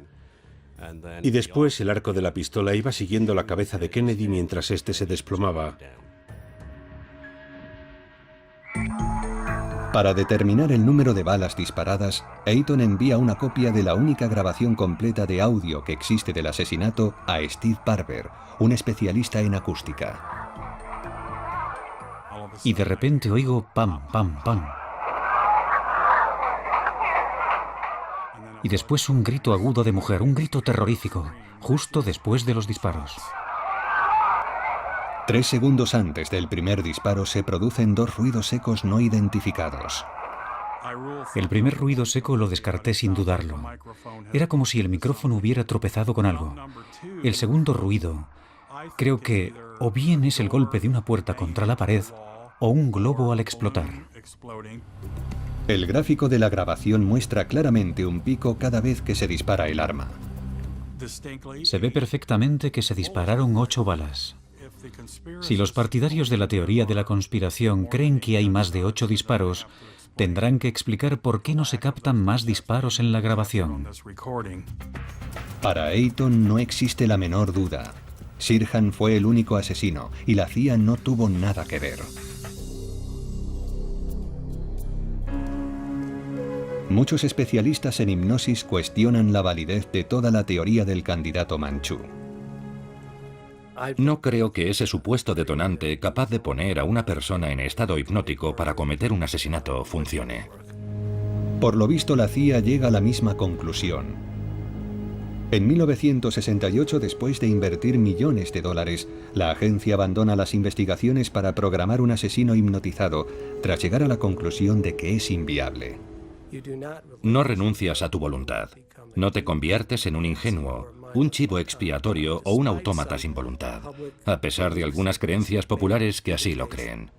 y después el arco de la pistola iba siguiendo la cabeza de Kennedy mientras éste se desplomaba. Para determinar el número de balas disparadas, Eaton envía una copia de la única grabación completa de audio que existe del asesinato a Steve Barber, un especialista en acústica. Y de repente oigo pam, pam, pam. Y después un grito agudo de mujer, un grito terrorífico, justo después de los disparos. 3 segundos antes del primer disparo se producen 2 ruidos secos no identificados. El primer ruido seco lo descarté sin dudarlo. Era como si el micrófono hubiera tropezado con algo. El segundo ruido, creo que o bien es el golpe de una puerta contra la pared o un globo al explotar. El gráfico de la grabación muestra claramente un pico cada vez que se dispara el arma. Se ve perfectamente que se dispararon 8 balas. Si los partidarios de la teoría de la conspiración creen que hay más de 8 disparos, tendrán que explicar por qué no se captan más disparos en la grabación. Para Eaton no existe la menor duda. Sirhan fue el único asesino y la CIA no tuvo nada que ver. Muchos especialistas en hipnosis cuestionan la validez de toda la teoría del candidato manchú. No creo que ese supuesto detonante capaz de poner a una persona en estado hipnótico para cometer un asesinato funcione. Por lo visto, la CIA llega a la misma conclusión. En 1968, después de invertir millones de dólares, la agencia abandona las investigaciones para programar un asesino hipnotizado, tras llegar a la conclusión de que es inviable. No renuncias a tu voluntad. No te conviertes en un ingenuo, un chivo expiatorio o un autómata sin voluntad, a pesar de algunas creencias populares que así lo creen.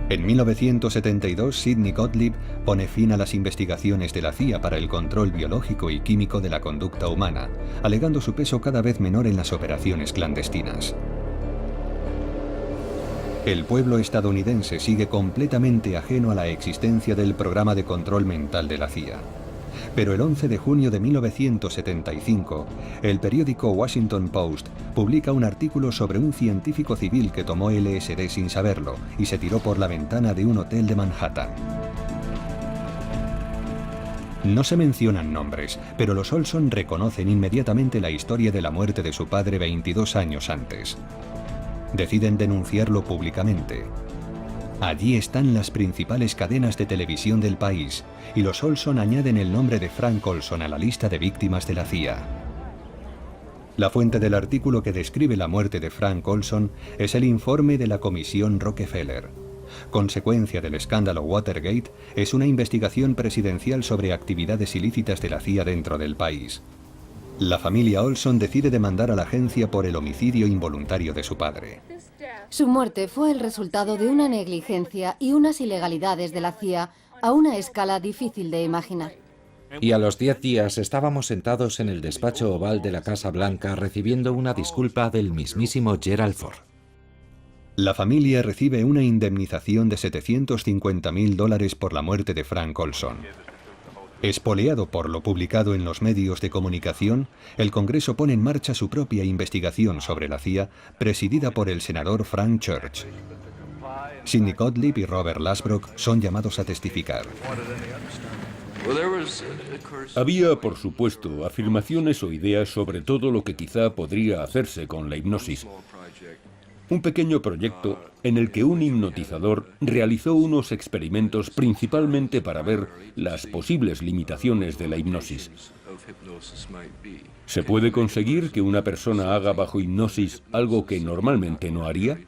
En 1972, Sidney Gottlieb pone fin a las investigaciones de la CIA para el control biológico y químico de la conducta humana, alegando su peso cada vez menor en las operaciones clandestinas. El pueblo estadounidense sigue completamente ajeno a la existencia del programa de control mental de la CIA. Pero el 11 de junio de 1975, el periódico Washington Post publica un artículo sobre un científico civil que tomó LSD sin saberlo y se tiró por la ventana de un hotel de Manhattan. No se mencionan nombres, pero los Olson reconocen inmediatamente la historia de la muerte de su padre 22 años antes. Deciden denunciarlo públicamente. Allí están las principales cadenas de televisión del país, y los Olson añaden el nombre de Frank Olson a la lista de víctimas de la CIA. La fuente del artículo que describe la muerte de Frank Olson es el informe de la Comisión Rockefeller. Consecuencia del escándalo Watergate, es una investigación presidencial sobre actividades ilícitas de la CIA dentro del país. La familia Olson decide demandar a la agencia por el homicidio involuntario de su padre. Su muerte fue el resultado de una negligencia y unas ilegalidades de la CIA a una escala difícil de imaginar. Y a los 10 días estábamos sentados en el despacho oval de la Casa Blanca recibiendo una disculpa del mismísimo Gerald Ford. La familia recibe una indemnización de $750.000 por la muerte de Frank Olson. Espoleado por lo publicado en los medios de comunicación, el Congreso pone en marcha su propia investigación sobre la CIA, presidida por el senador Frank Church. Sidney Gottlieb y Robert Lasbrock son llamados a testificar. Había, por supuesto, afirmaciones o ideas sobre todo lo que quizá podría hacerse con la hipnosis. Un pequeño proyecto en el que un hipnotizador realizó unos experimentos principalmente para ver las posibles limitaciones de la hipnosis. ¿Se puede conseguir que una persona haga bajo hipnosis algo que normalmente no haría?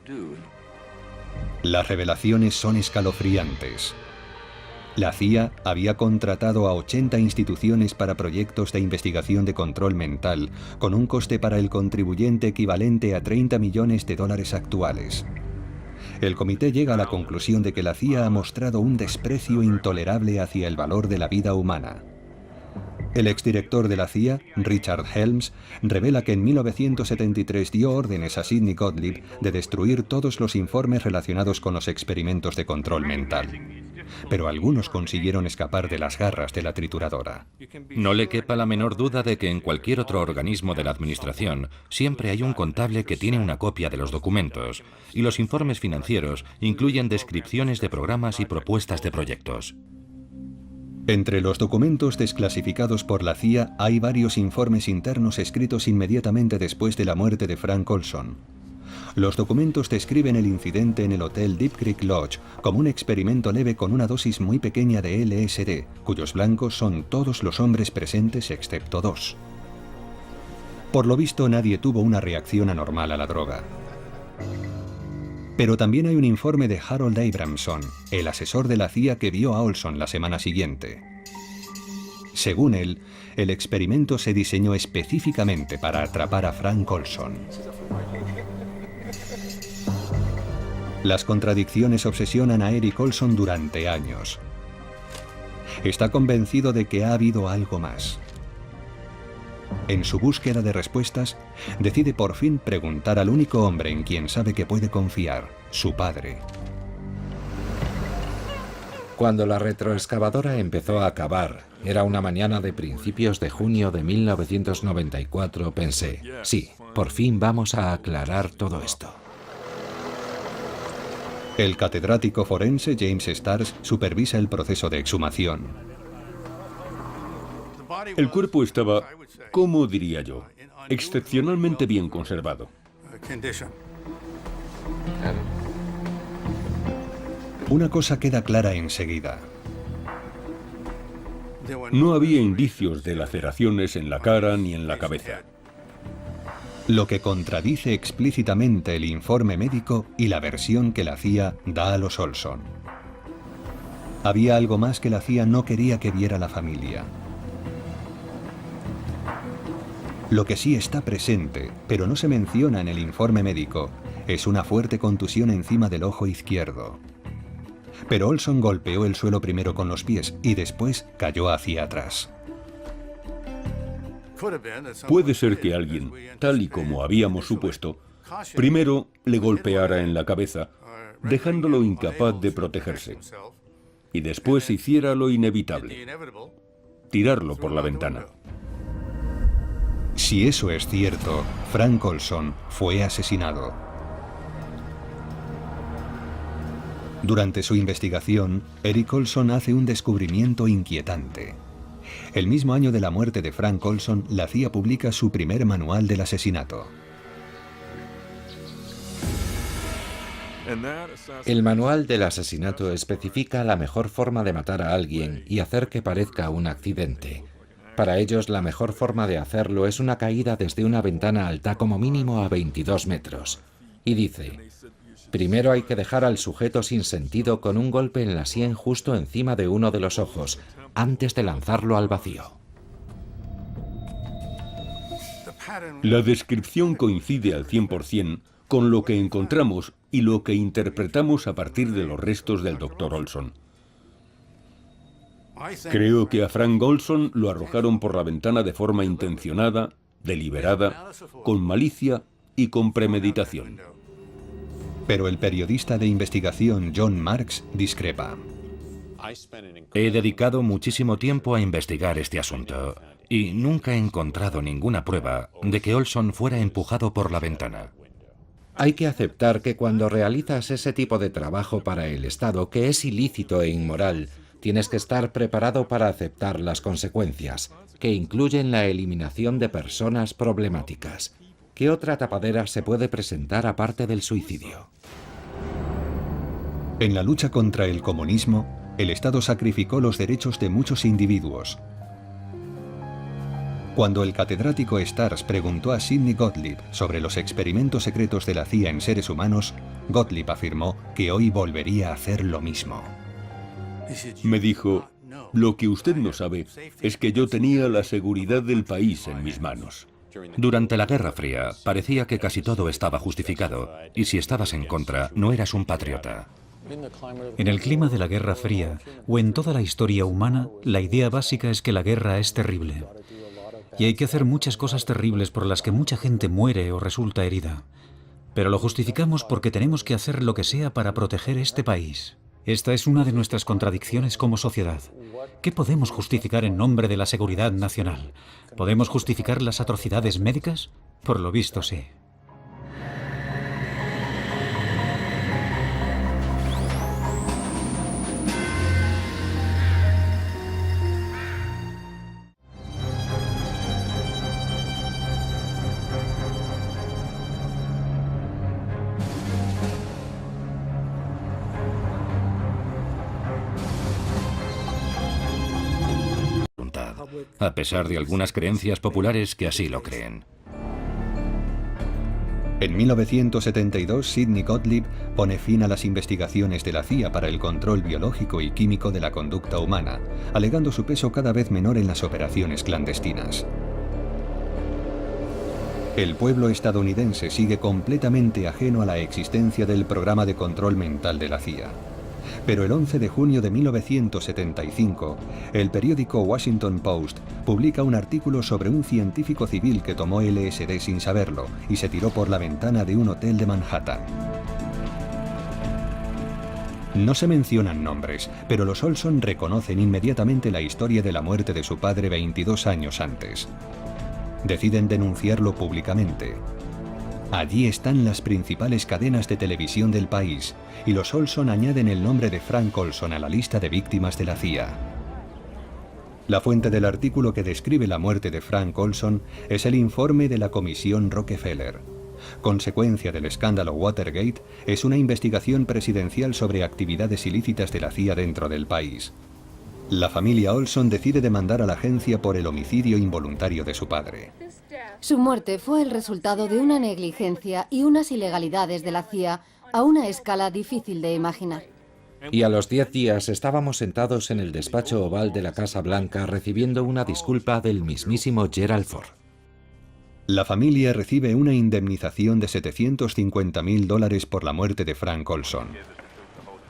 Las revelaciones son escalofriantes. La CIA había contratado a 80 instituciones para proyectos de investigación de control mental, con un coste para el contribuyente equivalente a $30 millones actuales. El comité llega a la conclusión de que la CIA ha mostrado un desprecio intolerable hacia el valor de la vida humana. El exdirector de la CIA, Richard Helms, revela que en 1973 dio órdenes a Sidney Gottlieb de destruir todos los informes relacionados con los experimentos de control mental. pero algunos consiguieron escapar de las garras de la trituradora. No le quepa la menor duda de que en cualquier otro organismo de la administración siempre hay un contable que tiene una copia de los documentos, y los informes financieros incluyen descripciones de programas y propuestas de proyectos. Entre los documentos desclasificados por la CIA hay varios informes internos escritos inmediatamente después de la muerte de Frank Olson. Los documentos describen el incidente en el hotel Deep Creek Lodge como un experimento leve con una dosis muy pequeña de LSD, cuyos blancos son todos los hombres presentes excepto 2. Por lo visto, nadie tuvo una reacción anormal a la droga. Pero también hay un informe de Harold Abramson, el asesor de la CIA que vio a Olson la semana siguiente. Según él, el experimento se diseñó específicamente para atrapar a Frank Olson. Las contradicciones obsesionan a Eric Olson durante años. Está convencido de que ha habido algo más. En su búsqueda de respuestas, decide por fin preguntar al único hombre en quien sabe que puede confiar, su padre. Cuando la retroexcavadora empezó a cavar, era una mañana de principios de junio de 1994, pensé, sí, por fin vamos a aclarar todo esto. El catedrático forense James Stars supervisa el proceso de exhumación. El cuerpo estaba, ¿cómo diría yo?, excepcionalmente bien conservado. Una cosa queda clara enseguida. No había indicios de laceraciones en la cara ni en la cabeza. Lo que contradice explícitamente el informe médico y la versión que la CIA da a los Olson. Había algo más que la CIA no quería que viera la familia. Lo que sí está presente, pero no se menciona en el informe médico, es una fuerte contusión encima del ojo izquierdo. Pero Olson golpeó el suelo primero con los pies y después cayó hacia atrás. Puede ser que alguien, tal y como habíamos supuesto, primero le golpeara en la cabeza, dejándolo incapaz de protegerse, y después hiciera lo inevitable, tirarlo por la ventana. Si eso es cierto, Frank Olson fue asesinado. Durante su investigación, Eric Olson hace un descubrimiento inquietante. El mismo año de la muerte de Frank Olson, la CIA publica su primer manual del asesinato. El manual del asesinato especifica la mejor forma de matar a alguien y hacer que parezca un accidente. Para ellos, la mejor forma de hacerlo es una caída desde una ventana alta como mínimo a 22 metros. Y dice, primero hay que dejar al sujeto sin sentido con un golpe en la sien justo encima de uno de los ojos, antes de lanzarlo al vacío. La descripción coincide al 100% con lo que encontramos y lo que interpretamos a partir de los restos del Dr. Olson. Creo que a Frank Olson lo arrojaron por la ventana de forma intencionada, deliberada, con malicia y con premeditación. Pero el periodista de investigación John Marks discrepa. He dedicado muchísimo tiempo a investigar este asunto y nunca he encontrado ninguna prueba de que Olson fuera empujado por la ventana. Hay que aceptar que cuando realizas ese tipo de trabajo para el Estado, que es ilícito e inmoral, tienes que estar preparado para aceptar las consecuencias, que incluyen la eliminación de personas problemáticas. ¿Qué otra tapadera se puede presentar aparte del suicidio? En la lucha contra el comunismo, el Estado sacrificó los derechos de muchos individuos. Cuando el catedrático Stars preguntó a Sidney Gottlieb sobre los experimentos secretos de la CIA en seres humanos, Gottlieb afirmó que hoy volvería a hacer lo mismo. Me dijo, lo que usted no sabe es que yo tenía la seguridad del país en mis manos. Durante la Guerra Fría, parecía que casi todo estaba justificado, y si estabas en contra, no eras un patriota. En el clima de la Guerra Fría, o en toda la historia humana, la idea básica es que la guerra es terrible. Y hay que hacer muchas cosas terribles por las que mucha gente muere o resulta herida. Pero lo justificamos porque tenemos que hacer lo que sea para proteger este país. Esta es una de nuestras contradicciones como sociedad. ¿Qué podemos justificar en nombre de la seguridad nacional? ¿Podemos justificar las atrocidades médicas? Por lo visto, sí. A pesar de algunas creencias populares que así lo creen. En 1972, Sidney Gottlieb pone fin a las investigaciones de la CIA para el control biológico y químico de la conducta humana, alegando su peso cada vez menor en las operaciones clandestinas. El pueblo estadounidense sigue completamente ajeno a la existencia del programa de control mental de la CIA. Pero el 11 de junio de 1975, el periódico Washington Post publica un artículo sobre un científico civil que tomó LSD sin saberlo y se tiró por la ventana de un hotel de Manhattan. No se mencionan nombres, pero los Olson reconocen inmediatamente la historia de la muerte de su padre 22 años antes. Deciden denunciarlo públicamente. Allí están las principales cadenas de televisión del país, y los Olson añaden el nombre de Frank Olson a la lista de víctimas de la CIA. La fuente del artículo que describe la muerte de Frank Olson es el informe de la Comisión Rockefeller. Consecuencia del escándalo Watergate, es una investigación presidencial sobre actividades ilícitas de la CIA dentro del país. La familia Olson decide demandar a la agencia por el homicidio involuntario de su padre. Su muerte fue el resultado de una negligencia y unas ilegalidades de la CIA a una escala difícil de imaginar. Y a los 10 días estábamos sentados en el despacho oval de la Casa Blanca recibiendo una disculpa del mismísimo Gerald Ford. La familia recibe una indemnización de $750.000 por la muerte de Frank Olson.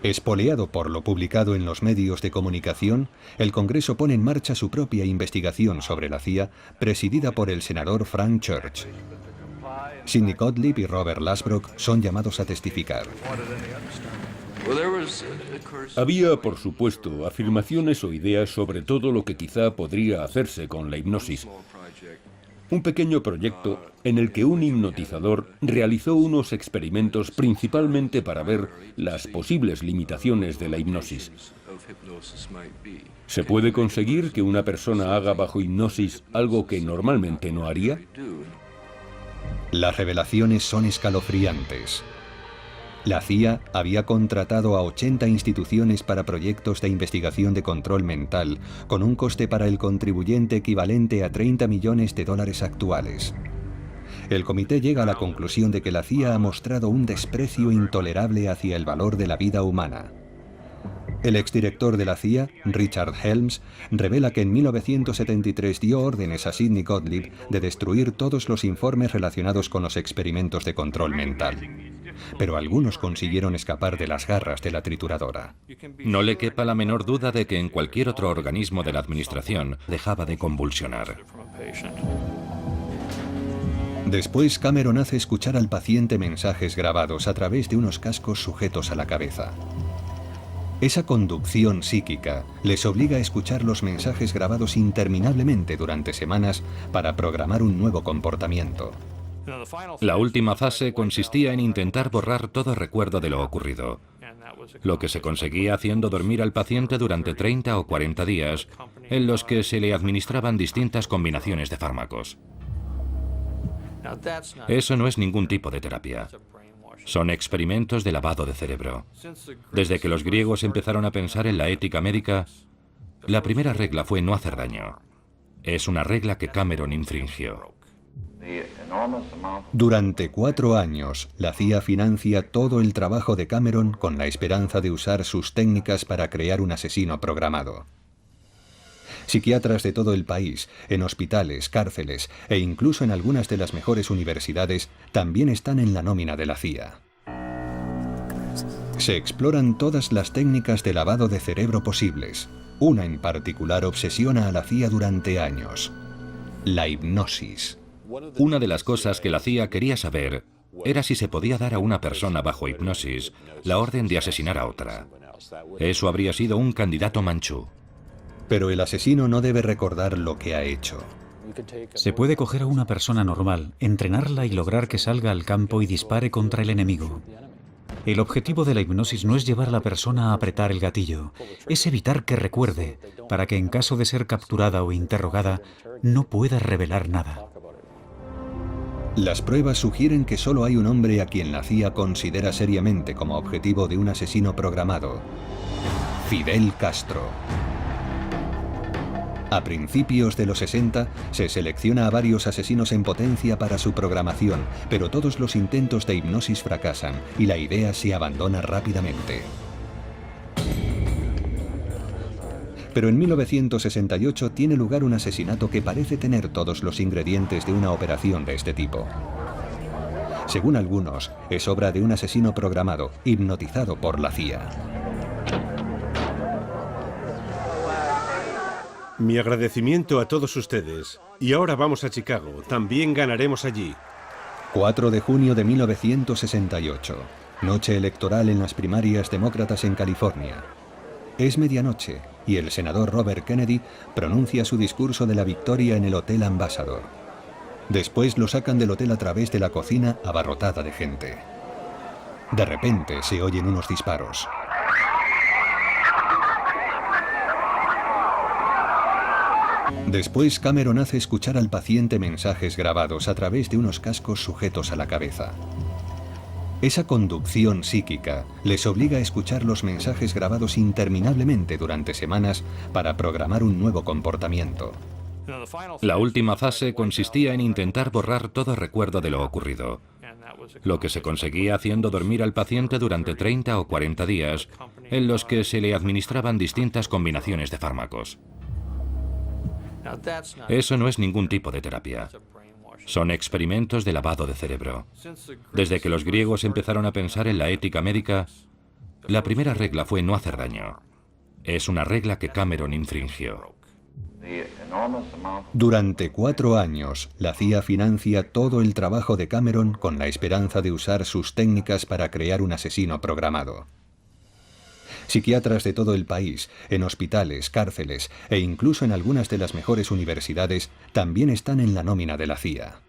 Espoleado por lo publicado en los medios de comunicación, el Congreso pone en marcha su propia investigación sobre la CIA, presidida por el senador Frank Church. Sidney Gottlieb y Robert Lasbrock son llamados a testificar. Había, por supuesto, afirmaciones o ideas sobre todo lo que quizá podría hacerse con la hipnosis. Un pequeño proyecto en el que un hipnotizador realizó unos experimentos principalmente para ver las posibles limitaciones de la hipnosis. ¿Se puede conseguir que una persona haga bajo hipnosis algo que normalmente no haría? Las revelaciones son escalofriantes. La CIA había contratado a 80 instituciones para proyectos de investigación de control mental, con un coste para el contribuyente equivalente a $30 millones actuales. El comité llega a la conclusión de que la CIA ha mostrado un desprecio intolerable hacia el valor de la vida humana. El exdirector de la CIA, Richard Helms, revela que en 1973 dio órdenes a Sidney Gottlieb de destruir todos los informes relacionados con los experimentos de control mental. Pero algunos consiguieron escapar de las garras de la trituradora. No le quepa la menor duda de que en cualquier otro organismo de la administración dejaba de convulsionar. Después, Cameron hace escuchar al paciente mensajes grabados a través de unos cascos sujetos a la cabeza. Esa conducción psíquica les obliga a escuchar los mensajes grabados interminablemente durante semanas para programar un nuevo comportamiento. La última fase consistía en intentar borrar todo recuerdo de lo ocurrido, lo que se conseguía haciendo dormir al paciente durante 30 o 40 días, en los que se le administraban distintas combinaciones de fármacos. Eso no es ningún tipo de terapia. Son experimentos de lavado de cerebro. Desde que los griegos empezaron a pensar en la ética médica, la primera regla fue no hacer daño. Es una regla que Cameron infringió. Durante 4 años, la CIA financia todo el trabajo de Cameron con la esperanza de usar sus técnicas para crear un asesino programado. Psiquiatras de todo el país, en hospitales, cárceles e incluso en algunas de las mejores universidades, también están en la nómina de la CIA. Se exploran todas las técnicas de lavado de cerebro posibles. Una en particular obsesiona a la CIA durante años: la hipnosis. Una de las cosas que la CIA quería saber era si se podía dar a una persona bajo hipnosis la orden de asesinar a otra. Eso habría sido un candidato manchú. Pero el asesino no debe recordar lo que ha hecho. Se puede coger a una persona normal, entrenarla y lograr que salga al campo y dispare contra el enemigo. El objetivo de la hipnosis no es llevar a la persona a apretar el gatillo, es evitar que recuerde, para que en caso de ser capturada o interrogada, no pueda revelar nada. Las pruebas sugieren que solo hay un hombre a quien la CIA considera seriamente como objetivo de un asesino programado: Fidel Castro. A principios de los 60 se selecciona a varios asesinos en potencia para su programación, pero todos los intentos de hipnosis fracasan y la idea se abandona rápidamente. Pero en 1968 tiene lugar un asesinato que parece tener todos los ingredientes de una operación de este tipo. Según algunos, es obra de un asesino programado, hipnotizado por la CIA. Mi agradecimiento a todos ustedes. Y ahora vamos a Chicago. También ganaremos allí. 4 de junio de 1968. Noche electoral en las primarias demócratas en California. Es medianoche y el senador Robert Kennedy pronuncia su discurso de la victoria en el Hotel Ambassador. Después lo sacan del hotel a través de la cocina abarrotada de gente. De repente se oyen unos disparos. Después Cameron hace escuchar al paciente mensajes grabados a través de unos cascos sujetos a la cabeza. Esa conducción psíquica les obliga a escuchar los mensajes grabados interminablemente durante semanas para programar un nuevo comportamiento. La última fase consistía en intentar borrar todo recuerdo de lo ocurrido, lo que se conseguía haciendo dormir al paciente durante 30 o 40 días, en los que se le administraban distintas combinaciones de fármacos. Eso no es ningún tipo de terapia. Son experimentos de lavado de cerebro. Desde que los griegos empezaron a pensar en la ética médica, la primera regla fue no hacer daño. Es una regla que Cameron infringió. Durante 4 años, la CIA financia todo el trabajo de Cameron con la esperanza de usar sus técnicas para crear un asesino programado. Psiquiatras de todo el país, en hospitales, cárceles e incluso en algunas de las mejores universidades también están en la nómina de la CIA.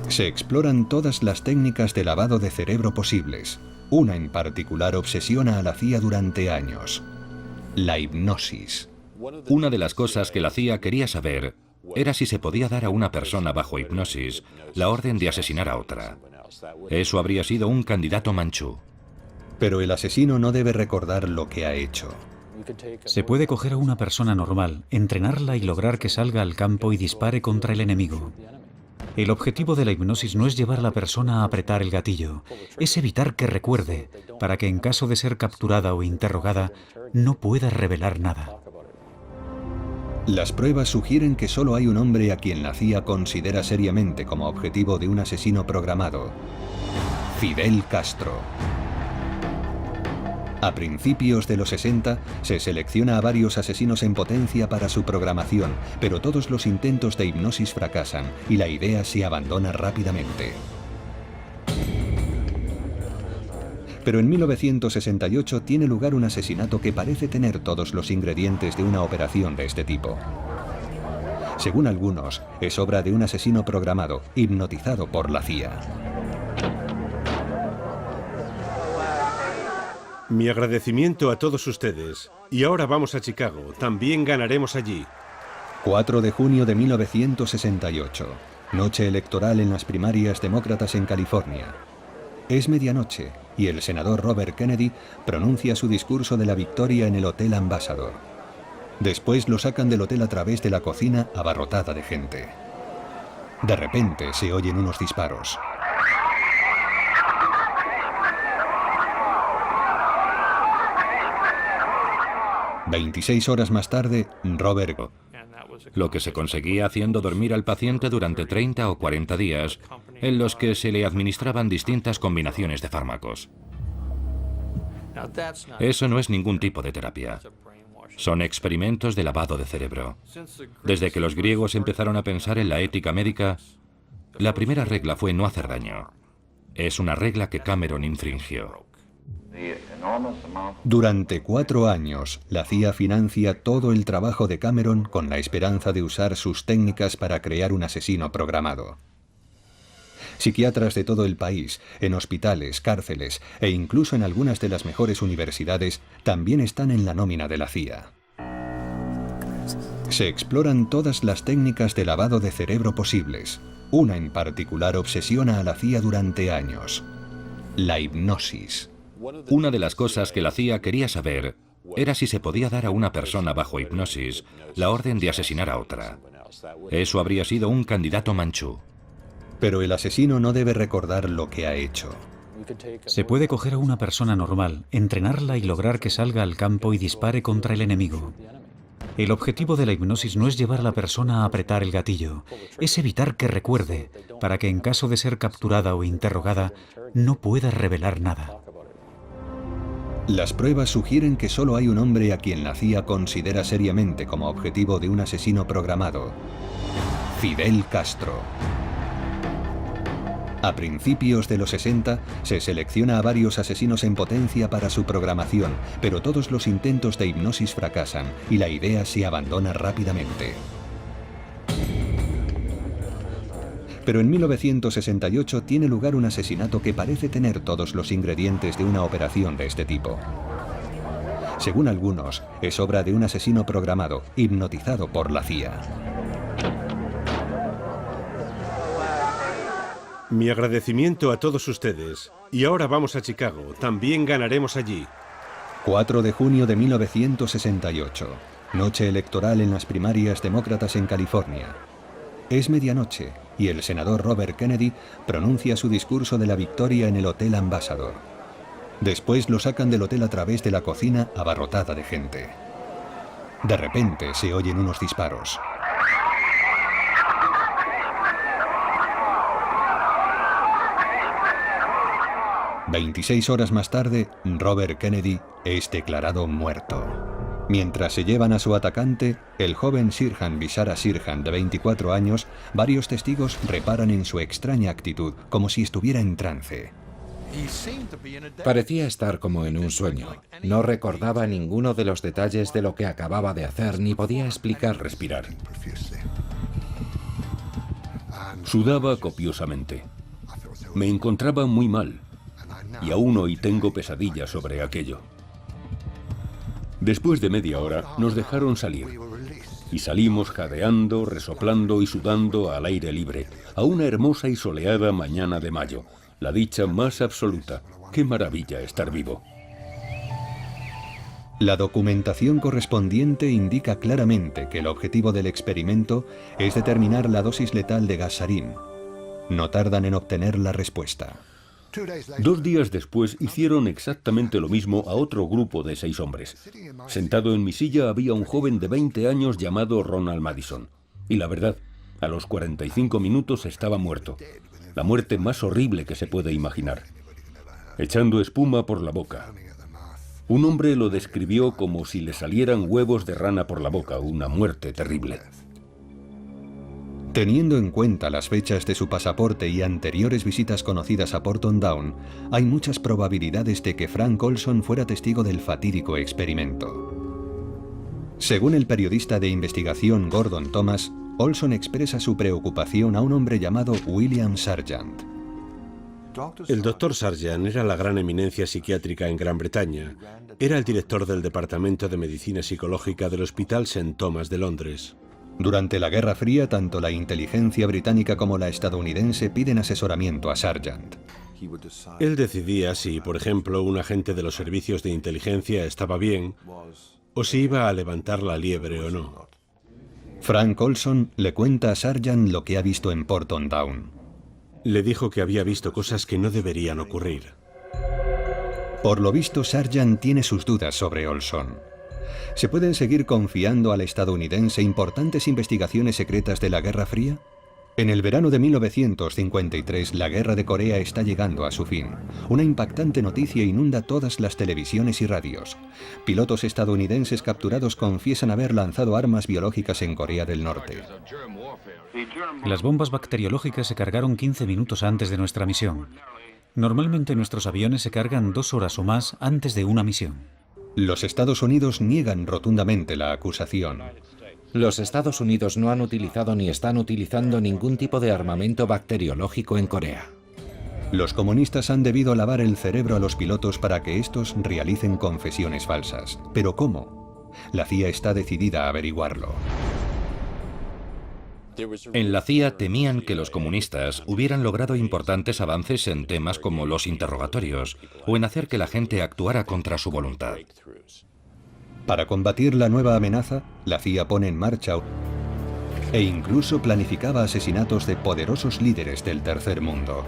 Se exploran todas las técnicas de lavado de cerebro posibles. Una en particular obsesiona a la CIA durante años: la hipnosis. Una de las cosas que la CIA quería saber era si se podía dar a una persona bajo hipnosis la orden de asesinar a otra. Eso habría sido un candidato manchú. Pero el asesino no debe recordar lo que ha hecho. Se puede coger a una persona normal, entrenarla y lograr que salga al campo y dispare contra el enemigo. El objetivo de la hipnosis no es llevar a la persona a apretar el gatillo, es evitar que recuerde, para que en caso de ser capturada o interrogada, no pueda revelar nada. Las pruebas sugieren que solo hay un hombre a quien la CIA considera seriamente como objetivo de un asesino programado: Fidel Castro. A principios de los 60 se selecciona a varios asesinos en potencia para su programación, pero todos los intentos de hipnosis fracasan y la idea se abandona rápidamente. Pero en 1968 tiene lugar un asesinato que parece tener todos los ingredientes de una operación de este tipo. Según algunos, es obra de un asesino programado, hipnotizado por la CIA. Mi agradecimiento a todos ustedes. Y ahora vamos a Chicago. También ganaremos allí. 4 de junio de 1968. Noche electoral en las primarias demócratas en California. Es medianoche y el senador Robert Kennedy pronuncia su discurso de la victoria en el Hotel Ambassador. Después lo sacan del hotel a través de la cocina abarrotada de gente. De repente se oyen unos disparos. «26 horas más tarde, Robert...» Lo que se conseguía haciendo dormir al paciente durante 30 o 40 días, en los que se le administraban distintas combinaciones de fármacos. Eso no es ningún tipo de terapia. Son experimentos de lavado de cerebro. Desde que los griegos empezaron a pensar en la ética médica, la primera regla fue no hacer daño. Es una regla que Cameron infringió. Durante 4 años, la CIA financia todo el trabajo de Cameron con la esperanza de usar sus técnicas para crear un asesino programado. Psiquiatras de todo el país, en hospitales, cárceles e incluso en algunas de las mejores universidades, también están en la nómina de la CIA. Se exploran todas las técnicas de lavado de cerebro posibles. Una en particular obsesiona a la CIA durante años: la hipnosis. Una de las cosas que la CIA quería saber era si se podía dar a una persona bajo hipnosis la orden de asesinar a otra. Eso habría sido un candidato manchú. Pero el asesino no debe recordar lo que ha hecho. Se puede coger a una persona normal, entrenarla y lograr que salga al campo y dispare contra el enemigo. El objetivo de la hipnosis no es llevar a la persona a apretar el gatillo, es evitar que recuerde, para que en caso de ser capturada o interrogada, no pueda revelar nada. Las pruebas sugieren que solo hay un hombre a quien la CIA considera seriamente como objetivo de un asesino programado: Fidel Castro. A principios de los 60 se selecciona a varios asesinos en potencia para su programación, pero todos los intentos de hipnosis fracasan y la idea se abandona rápidamente. Pero en 1968 tiene lugar un asesinato que parece tener todos los ingredientes de una operación de este tipo. Según algunos, es obra de un asesino programado, hipnotizado por la CIA. Mi agradecimiento a todos ustedes. Y ahora vamos a Chicago. También ganaremos allí. 4 de junio de 1968. Noche electoral en las primarias demócratas en California. Es medianoche y el senador Robert Kennedy pronuncia su discurso de la victoria en el Hotel Ambassador. Después lo sacan del hotel a través de la cocina abarrotada de gente. De repente se oyen unos disparos. «26 horas más tarde, Robert Kennedy es declarado muerto. Mientras se llevan a su atacante, el joven Sirhan Bishara Sirhan, de 24 años, varios testigos reparan en su extraña actitud, como si estuviera en trance. Parecía estar como en un sueño. No recordaba ninguno de los detalles de lo que acababa de hacer, ni podía explicar respirar. Sudaba copiosamente. Me encontraba muy mal. Y aún hoy tengo pesadillas sobre aquello. Después de media hora nos dejaron salir. Y salimos jadeando, resoplando y sudando al aire libre, a una hermosa y soleada mañana de mayo. La dicha más absoluta. ¡Qué maravilla estar vivo! La documentación correspondiente indica claramente que el objetivo del experimento es determinar la dosis letal de gas sarín. No tardan en obtener la respuesta. 2 días después hicieron exactamente lo mismo a otro grupo de 6 hombres. Sentado en mi silla había un joven de 20 años llamado Ronald Madison. Y la verdad, a los 45 minutos estaba muerto. La muerte más horrible que se puede imaginar. Echando espuma por la boca. Un hombre lo describió como si le salieran huevos de rana por la boca, una muerte terrible. Teniendo en cuenta las fechas de su pasaporte y anteriores visitas conocidas a Porton Down, hay muchas probabilidades de que Frank Olson fuera testigo del fatídico experimento. Según el periodista de investigación Gordon Thomas, Olson expresa su preocupación a un hombre llamado William Sargent. El Dr. Sargent era la gran eminencia psiquiátrica en Gran Bretaña. Era el director del Departamento de Medicina Psicológica del Hospital St. Thomas de Londres. Durante la Guerra Fría, tanto la inteligencia británica como la estadounidense piden asesoramiento a Sargent. Él decidía si, por ejemplo, un agente de los servicios de inteligencia estaba bien o si iba a levantar la liebre o no. Frank Olson le cuenta a Sargent lo que ha visto en Porton Down. Le dijo que había visto cosas que no deberían ocurrir. Por lo visto, Sargent tiene sus dudas sobre Olson. ¿Se pueden seguir confiando al estadounidense importantes investigaciones secretas de la Guerra Fría? En el verano de 1953, la Guerra de Corea está llegando a su fin. Una impactante noticia inunda todas las televisiones y radios. Pilotos estadounidenses capturados confiesan haber lanzado armas biológicas en Corea del Norte. Las bombas bacteriológicas se cargaron 15 minutos antes de nuestra misión. Normalmente nuestros aviones se cargan 2 horas o más antes de una misión. Los Estados Unidos niegan rotundamente la acusación. Los Estados Unidos no han utilizado ni están utilizando ningún tipo de armamento bacteriológico en Corea. Los comunistas han debido lavar el cerebro a los pilotos para que estos realicen confesiones falsas. ¿Pero cómo? La CIA está decidida a averiguarlo. En la CIA temían que los comunistas hubieran logrado importantes avances en temas como los interrogatorios o en hacer que la gente actuara contra su voluntad. Para combatir la nueva amenaza, la CIA pone en marcha e incluso planificaba asesinatos de poderosos líderes del tercer mundo.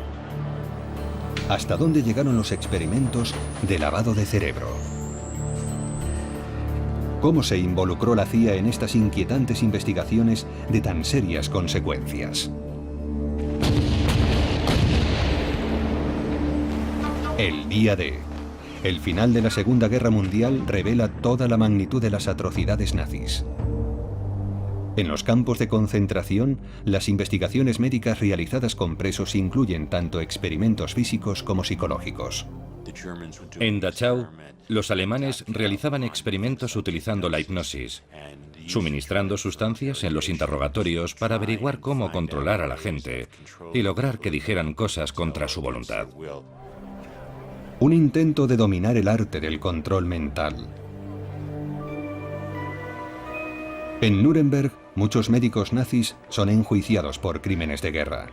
¿Hasta dónde llegaron los experimentos de lavado de cerebro? ¿Cómo se involucró la CIA en estas inquietantes investigaciones de tan serias consecuencias? El día D. El final de la Segunda Guerra Mundial revela toda la magnitud de las atrocidades nazis. En los campos de concentración, las investigaciones médicas realizadas con presos incluyen tanto experimentos físicos como psicológicos. En Dachau, los alemanes realizaban experimentos utilizando la hipnosis, suministrando sustancias en los interrogatorios para averiguar cómo controlar a la gente y lograr que dijeran cosas contra su voluntad. Un intento de dominar el arte del control mental. En Nuremberg, muchos médicos nazis son enjuiciados por crímenes de guerra,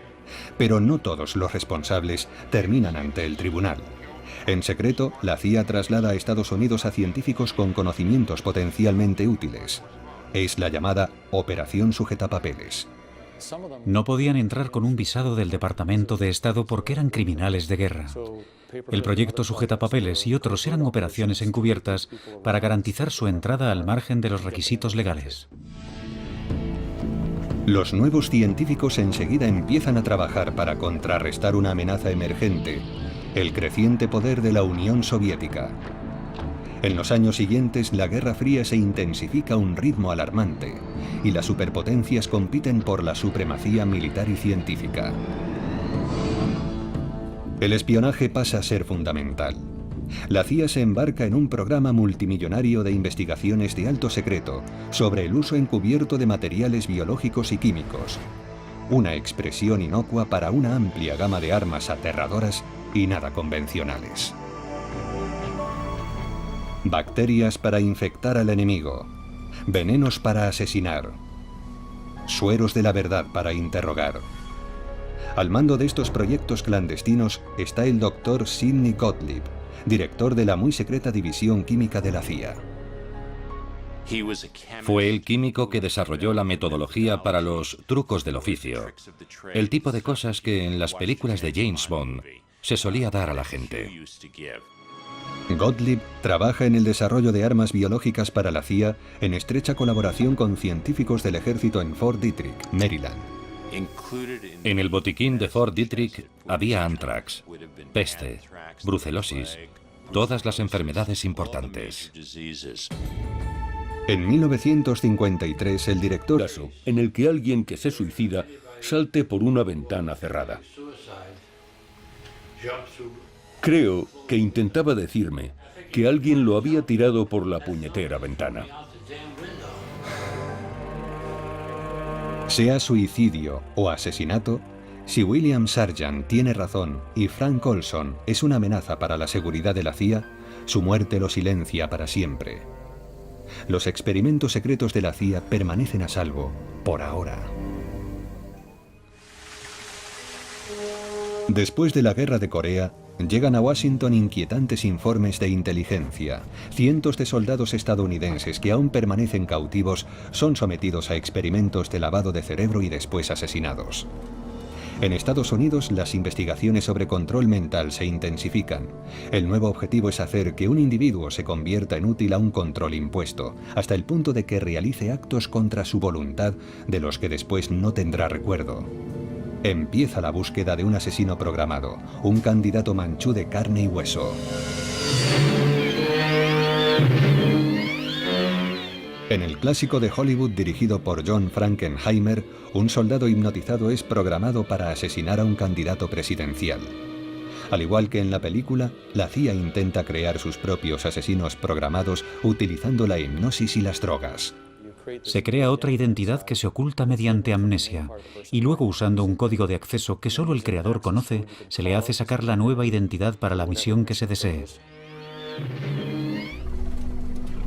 pero no todos los responsables terminan ante el tribunal. En secreto, la CIA traslada a Estados Unidos a científicos con conocimientos potencialmente útiles. Es la llamada Operación Sujetapapeles. No podían entrar con un visado del Departamento de Estado porque eran criminales de guerra. El proyecto Sujetapapeles y otros eran operaciones encubiertas para garantizar su entrada al margen de los requisitos legales. Los nuevos científicos enseguida empiezan a trabajar para contrarrestar una amenaza emergente, el creciente poder de la Unión Soviética. En los años siguientes, la Guerra Fría se intensifica a un ritmo alarmante y las superpotencias compiten por la supremacía militar y científica. El espionaje pasa a ser fundamental. La CIA se embarca en un programa multimillonario de investigaciones de alto secreto sobre el uso encubierto de materiales biológicos y químicos, una expresión inocua para una amplia gama de armas aterradoras y nada convencionales. Bacterias para infectar al enemigo, venenos para asesinar, sueros de la verdad para interrogar. Al mando de estos proyectos clandestinos está el Dr. Sidney Gottlieb, director de la muy secreta División Química de la CIA. Fue el químico que desarrolló la metodología para los trucos del oficio, el tipo de cosas que en las películas de James Bond se solía dar a la gente. Gottlieb trabaja en el desarrollo de armas biológicas para la CIA en estrecha colaboración con científicos del ejército en Fort Detrick, Maryland. En el botiquín de Fort Detrick había anthrax, peste, brucelosis, todas las enfermedades importantes. En 1953, el director... Caso en el que alguien que se suicida salte por una ventana cerrada. Creo que intentaba decirme que alguien lo había tirado por la puñetera ventana. Sea suicidio o asesinato, si William Sargant tiene razón y Frank Olson es una amenaza para la seguridad de la CIA, su muerte lo silencia para siempre. Los experimentos secretos de la CIA permanecen a salvo, por ahora. Después de la Guerra de Corea, llegan a Washington inquietantes informes de inteligencia. Cientos de soldados estadounidenses que aún permanecen cautivos son sometidos a experimentos de lavado de cerebro y después asesinados. En Estados Unidos, las investigaciones sobre control mental se intensifican. El nuevo objetivo es hacer que un individuo se convierta en útil a un control impuesto, hasta el punto de que realice actos contra su voluntad de los que después no tendrá recuerdo. Empieza la búsqueda de un asesino programado, un candidato manchú de carne y hueso. En el clásico de Hollywood dirigido por John Frankenheimer, un soldado hipnotizado es programado para asesinar a un candidato presidencial. Al igual que en la película, la CIA intenta crear sus propios asesinos programados utilizando la hipnosis y las drogas. Se crea otra identidad que se oculta mediante amnesia, y luego, usando un código de acceso que solo el creador conoce, se le hace sacar la nueva identidad para la misión que se desee.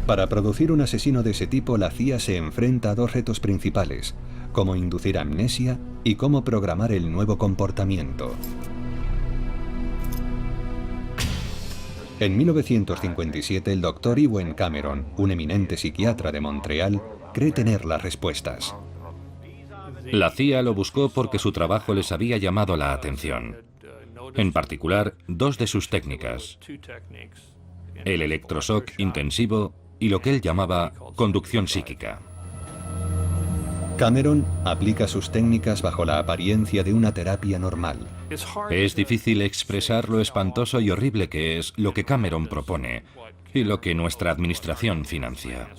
Para producir un asesino de ese tipo, la CIA se enfrenta a dos retos principales: cómo inducir amnesia y cómo programar el nuevo comportamiento. En 1957, el Dr. Ewen Cameron, un eminente psiquiatra de Montreal, cree tener las respuestas. La CIA lo buscó porque su trabajo les había llamado la atención. En particular, dos de sus técnicas: el electroshock intensivo y lo que él llamaba conducción psíquica. Cameron aplica sus técnicas bajo la apariencia de una terapia normal. Es difícil expresar lo espantoso y horrible que es lo que Cameron propone y lo que nuestra administración financia.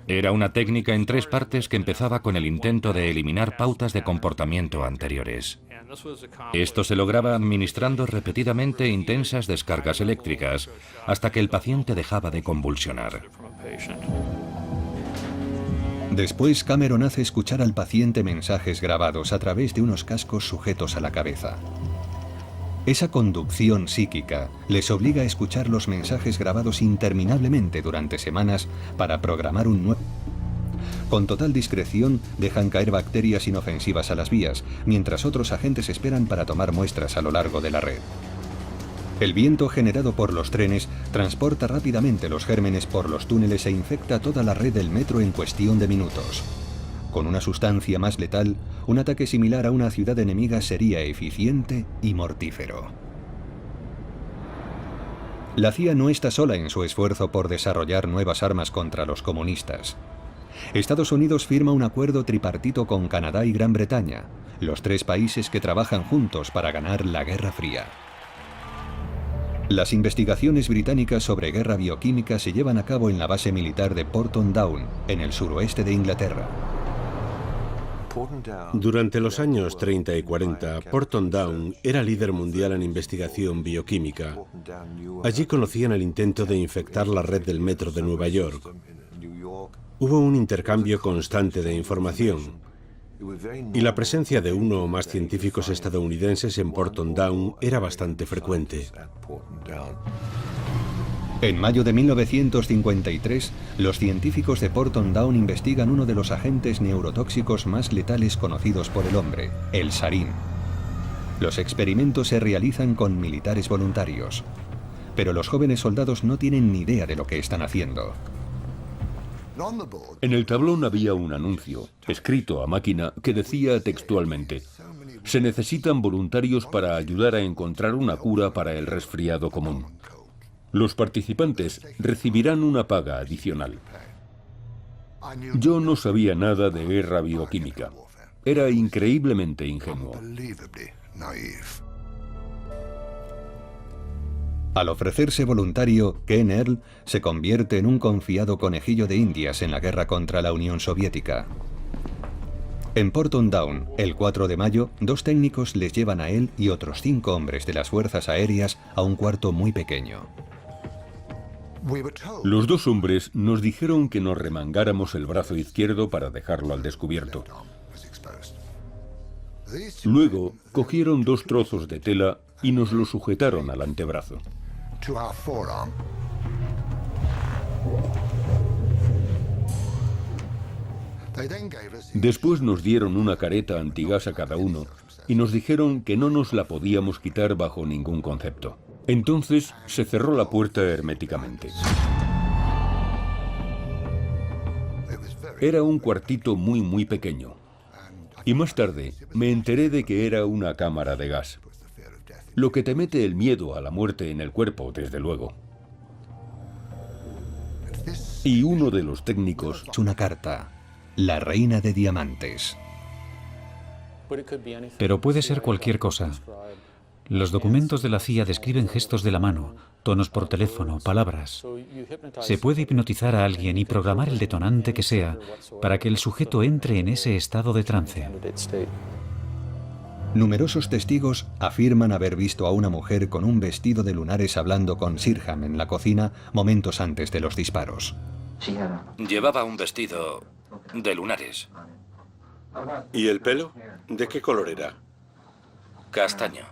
Era una técnica en 3 partes que empezaba con el intento de eliminar pautas de comportamiento anteriores. Esto se lograba administrando repetidamente intensas descargas eléctricas hasta que el paciente dejaba de convulsionar. Después, Cameron hace escuchar al paciente mensajes grabados a través de unos cascos sujetos a la cabeza. Esa conducción psíquica les obliga a escuchar los mensajes grabados interminablemente durante semanas para programar un nuevo. Con total discreción, dejan caer bacterias inofensivas a las vías, mientras otros agentes esperan para tomar muestras a lo largo de la red. El viento generado por los trenes transporta rápidamente los gérmenes por los túneles e infecta toda la red del metro en cuestión de minutos. Con una sustancia más letal, un ataque similar a una ciudad enemiga sería eficiente y mortífero. La CIA no está sola en su esfuerzo por desarrollar nuevas armas contra los comunistas. Estados Unidos firma un acuerdo tripartito con Canadá y Gran Bretaña, los 3 países que trabajan juntos para ganar la Guerra Fría. Las investigaciones británicas sobre guerra bioquímica se llevan a cabo en la base militar de Porton Down, en el suroeste de Inglaterra. Durante los años 30 y 40, Porton Down era líder mundial en investigación bioquímica. Allí conocían el intento de infectar la red del metro de Nueva York. Hubo un intercambio constante de información. Y la presencia de uno o más científicos estadounidenses en Porton Down era bastante frecuente. En mayo de 1953, los científicos de Porton Down investigan uno de los agentes neurotóxicos más letales conocidos por el hombre, el sarín. Los experimentos se realizan con militares voluntarios, pero los jóvenes soldados no tienen ni idea de lo que están haciendo. En el tablón había un anuncio, escrito a máquina, que decía textualmente: se necesitan voluntarios para ayudar a encontrar una cura para el resfriado común. Los participantes recibirán una paga adicional. Yo no sabía nada de guerra bioquímica. Era increíblemente ingenuo. Al ofrecerse voluntario, Ken Earl se convierte en un confiado conejillo de Indias en la guerra contra la Unión Soviética. En Porton Down, el 4 de mayo, 2 técnicos les llevan a él y otros 5 hombres de las fuerzas aéreas a un cuarto muy pequeño. Los 2 hombres nos dijeron que nos remangáramos el brazo izquierdo para dejarlo al descubierto. Luego, cogieron 2 trozos de tela y nos lo sujetaron al antebrazo. Después nos dieron una careta antigas a cada uno y nos dijeron que no nos la podíamos quitar bajo ningún concepto. Entonces se cerró la puerta herméticamente. Era un cuartito muy pequeño. Y más tarde me enteré de que era una cámara de gas. Lo que te mete el miedo a la muerte en el cuerpo, desde luego. Y uno de los técnicos... Una carta. La reina de diamantes. Pero puede ser cualquier cosa. Los documentos de la CIA describen gestos de la mano, tonos por teléfono, palabras. Se puede hipnotizar a alguien y programar el detonante que sea para que el sujeto entre en ese estado de trance. Numerosos testigos afirman haber visto a una mujer con un vestido de lunares hablando con Sirhan en la cocina momentos antes de los disparos. Llevaba un vestido de lunares. ¿Y el pelo? ¿De qué color era? Castaño.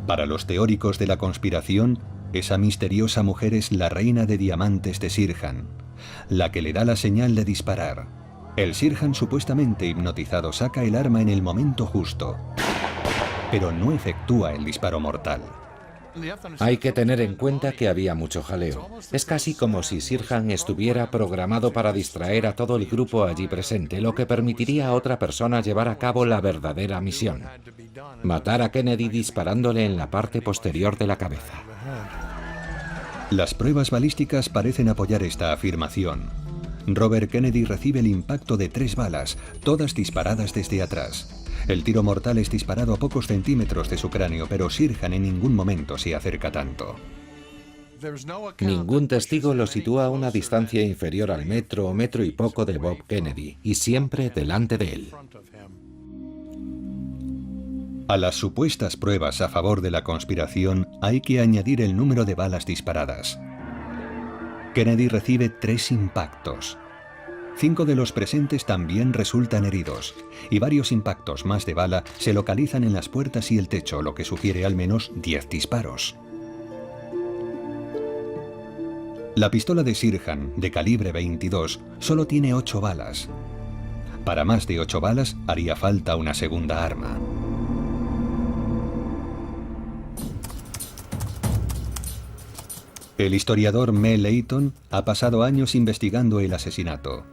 Para los teóricos de la conspiración, esa misteriosa mujer es la reina de diamantes de Sirhan, la que le da la señal de disparar. El Sirhan supuestamente hipnotizado saca el arma en el momento justo, pero no efectúa el disparo mortal. Hay que tener en cuenta que había mucho jaleo. Es casi como si Sirhan estuviera programado para distraer a todo el grupo allí presente, lo que permitiría a otra persona llevar a cabo la verdadera misión: matar a Kennedy disparándole en la parte posterior de la cabeza. Las pruebas balísticas parecen apoyar esta afirmación. Robert Kennedy recibe el impacto de 3 balas, todas disparadas desde atrás. El tiro mortal es disparado a pocos centímetros de su cráneo, pero Sirhan en ningún momento se acerca tanto. Ningún testigo lo sitúa a una distancia inferior al metro o metro y poco de Bob Kennedy, y siempre delante de él. A las supuestas pruebas a favor de la conspiración hay que añadir el número de balas disparadas. Kennedy recibe 3 impactos. 5 de los presentes también resultan heridos, y varios impactos más de bala se localizan en las puertas y el techo, lo que sugiere al menos 10 disparos. La pistola de Sirhan, de calibre 22, solo tiene 8 balas. Para más de 8 balas haría falta una segunda arma. El historiador Mel Leighton ha pasado años investigando el asesinato.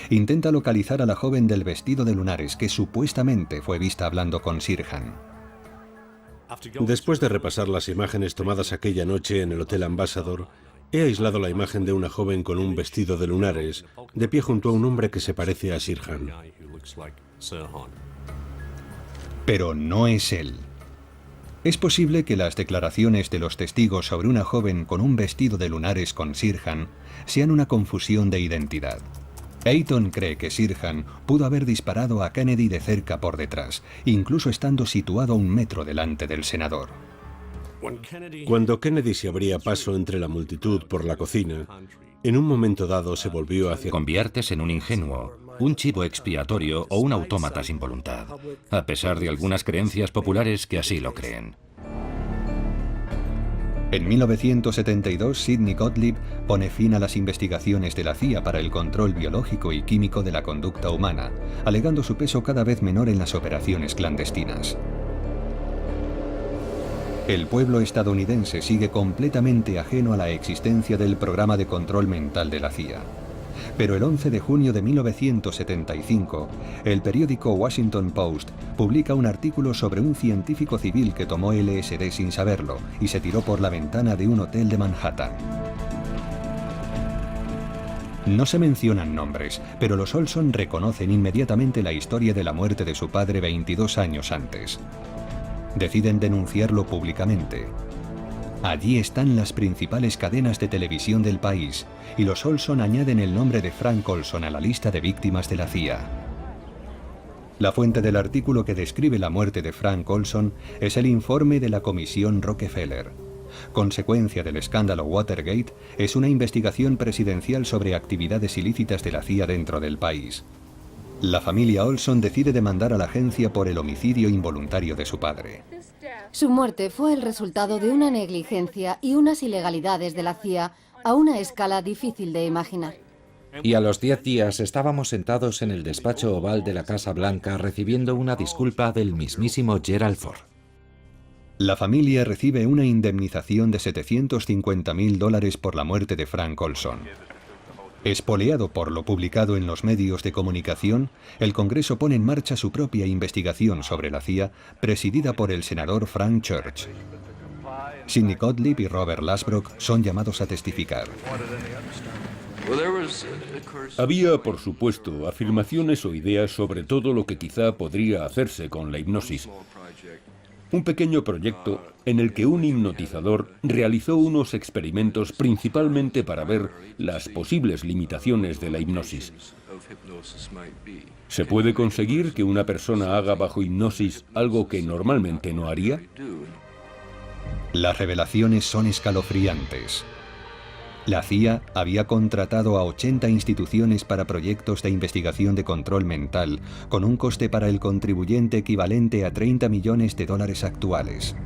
Intenta localizar a la joven del vestido de lunares que supuestamente fue vista hablando con Sirhan. Después de repasar las imágenes tomadas aquella noche en el Hotel Ambassador, he aislado la imagen de una joven con un vestido de lunares, de pie junto a un hombre que se parece a Sirhan. Pero no es él. Es posible que las declaraciones de los testigos sobre una joven con un vestido de lunares con Sirhan sean una confusión de identidad. Leighton cree que Sirhan pudo haber disparado a Kennedy de cerca por detrás, incluso estando situado a 1 metro delante del senador. Cuando Kennedy se abría paso entre la multitud por la cocina, en un momento dado se volvió hacia... Conviertes en un ingenuo, un chivo expiatorio o un autómata sin voluntad, a pesar de algunas creencias populares que así lo creen. En 1972, Sidney Gottlieb pone fin a las investigaciones de la CIA para el control biológico y químico de la conducta humana, alegando su peso cada vez menor en las operaciones clandestinas. El pueblo estadounidense sigue completamente ajeno a la existencia del programa de control mental de la CIA. Pero el 11 de junio de 1975, el periódico Washington Post publica un artículo sobre un científico civil que tomó LSD sin saberlo y se tiró por la ventana de un hotel de Manhattan. No se mencionan nombres, pero los Olson reconocen inmediatamente la historia de la muerte de su padre 22 años antes. Deciden denunciarlo públicamente. Allí están las principales cadenas de televisión del país, y los Olson añaden el nombre de Frank Olson a la lista de víctimas de la CIA. La fuente del artículo que describe la muerte de Frank Olson es el informe de la Comisión Rockefeller. Consecuencia del escándalo Watergate, es una investigación presidencial sobre actividades ilícitas de la CIA dentro del país. La familia Olson decide demandar a la agencia por el homicidio involuntario de su padre. Su muerte fue el resultado de una negligencia y unas ilegalidades de la CIA a una escala difícil de imaginar. Y a los 10 días estábamos sentados en el despacho oval de la Casa Blanca recibiendo una disculpa del mismísimo Gerald Ford. La familia recibe una indemnización de $750.000 por la muerte de Frank Olson. Espoleado por lo publicado en los medios de comunicación, el Congreso pone en marcha su propia investigación sobre la CIA, presidida por el senador Frank Church. Sidney Gottlieb y Robert Lasbrook son llamados a testificar. Había, por supuesto, afirmaciones o ideas sobre todo lo que quizá podría hacerse con la hipnosis. Un pequeño proyecto en el que un hipnotizador realizó unos experimentos principalmente para ver las posibles limitaciones de la hipnosis. ¿Se puede conseguir que una persona haga bajo hipnosis algo que normalmente no haría? Las revelaciones son escalofriantes. La CIA había contratado a 80 instituciones para proyectos de investigación de control mental, con un coste para el contribuyente equivalente a 30 millones de dólares actuales.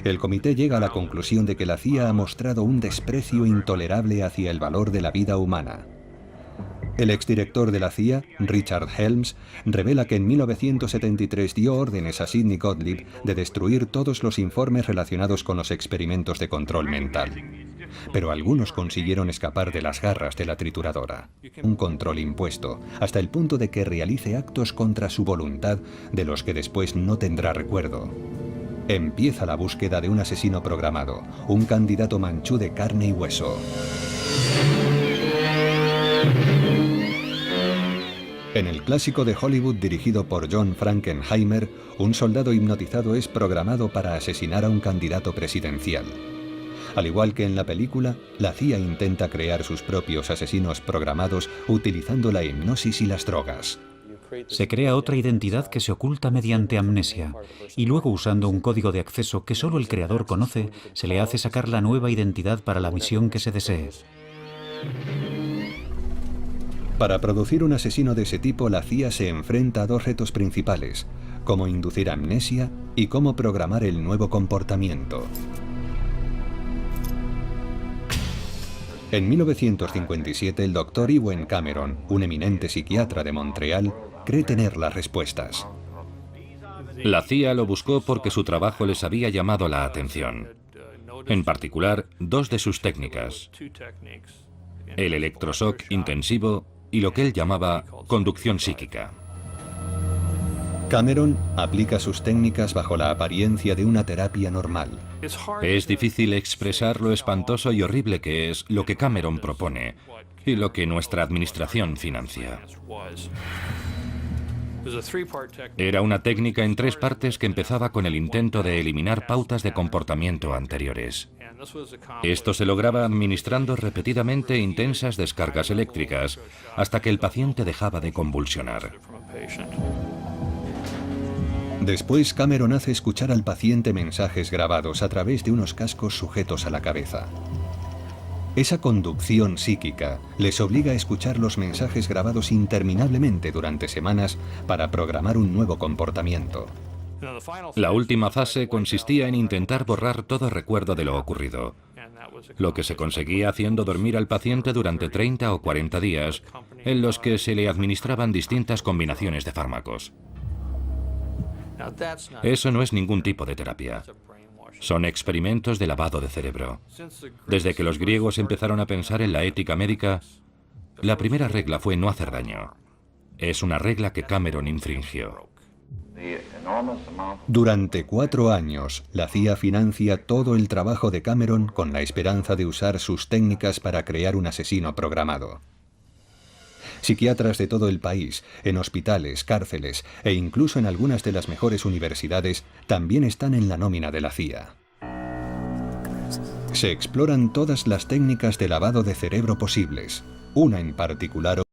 El comité llega a la conclusión de que la CIA ha mostrado un desprecio intolerable hacia el valor de la vida humana. El exdirector de la CIA, Richard Helms, revela que en 1973 dio órdenes a Sidney Gottlieb de destruir todos los informes relacionados con los experimentos de control mental. Pero algunos consiguieron escapar de las garras de la trituradora. Un control impuesto, hasta el punto de que realice actos contra su voluntad de los que después no tendrá recuerdo. Empieza la búsqueda de un asesino programado, un candidato manchú de carne y hueso. En el clásico de Hollywood dirigido por John Frankenheimer, un soldado hipnotizado es programado para asesinar a un candidato presidencial. Al igual que en la película, la CIA intenta crear sus propios asesinos programados utilizando la hipnosis y las drogas. Se crea otra identidad que se oculta mediante amnesia, y luego usando un código de acceso que solo el creador conoce, se le hace sacar la nueva identidad para la misión que se desee. Para producir un asesino de ese tipo, la CIA se enfrenta a dos retos principales: cómo inducir amnesia y cómo programar el nuevo comportamiento. En 1957, el Dr. Ewen Cameron, un eminente psiquiatra de Montreal, cree tener las respuestas. La CIA lo buscó porque su trabajo les había llamado la atención. En particular, dos de sus técnicas: el electroshock intensivo y lo que él llamaba conducción psíquica. Cameron aplica sus técnicas bajo la apariencia de una terapia normal. Es difícil expresar lo espantoso y horrible que es lo que Cameron propone y lo que nuestra administración financia. Era una técnica en 3 partes que empezaba con el intento de eliminar pautas de comportamiento anteriores. Esto se lograba administrando repetidamente intensas descargas eléctricas hasta que el paciente dejaba de convulsionar. Después, Cameron hace escuchar al paciente mensajes grabados a través de unos cascos sujetos a la cabeza. Esa conducción psíquica les obliga a escuchar los mensajes grabados interminablemente durante semanas para programar un nuevo comportamiento. La última fase consistía en intentar borrar todo recuerdo de lo ocurrido, lo que se conseguía haciendo dormir al paciente durante 30 o 40 días, en los que se le administraban distintas combinaciones de fármacos. Eso no es ningún tipo de terapia. Son experimentos de lavado de cerebro. Desde que los griegos empezaron a pensar en la ética médica, la primera regla fue no hacer daño. Es una regla que Cameron infringió. Durante 4 años, la CIA financia todo el trabajo de Cameron con la esperanza de usar sus técnicas para crear un asesino programado. Psiquiatras de todo el país, en hospitales, cárceles e incluso en algunas de las mejores universidades, también están en la nómina de la CIA. Se exploran todas las técnicas de lavado de cerebro posibles. Una en particular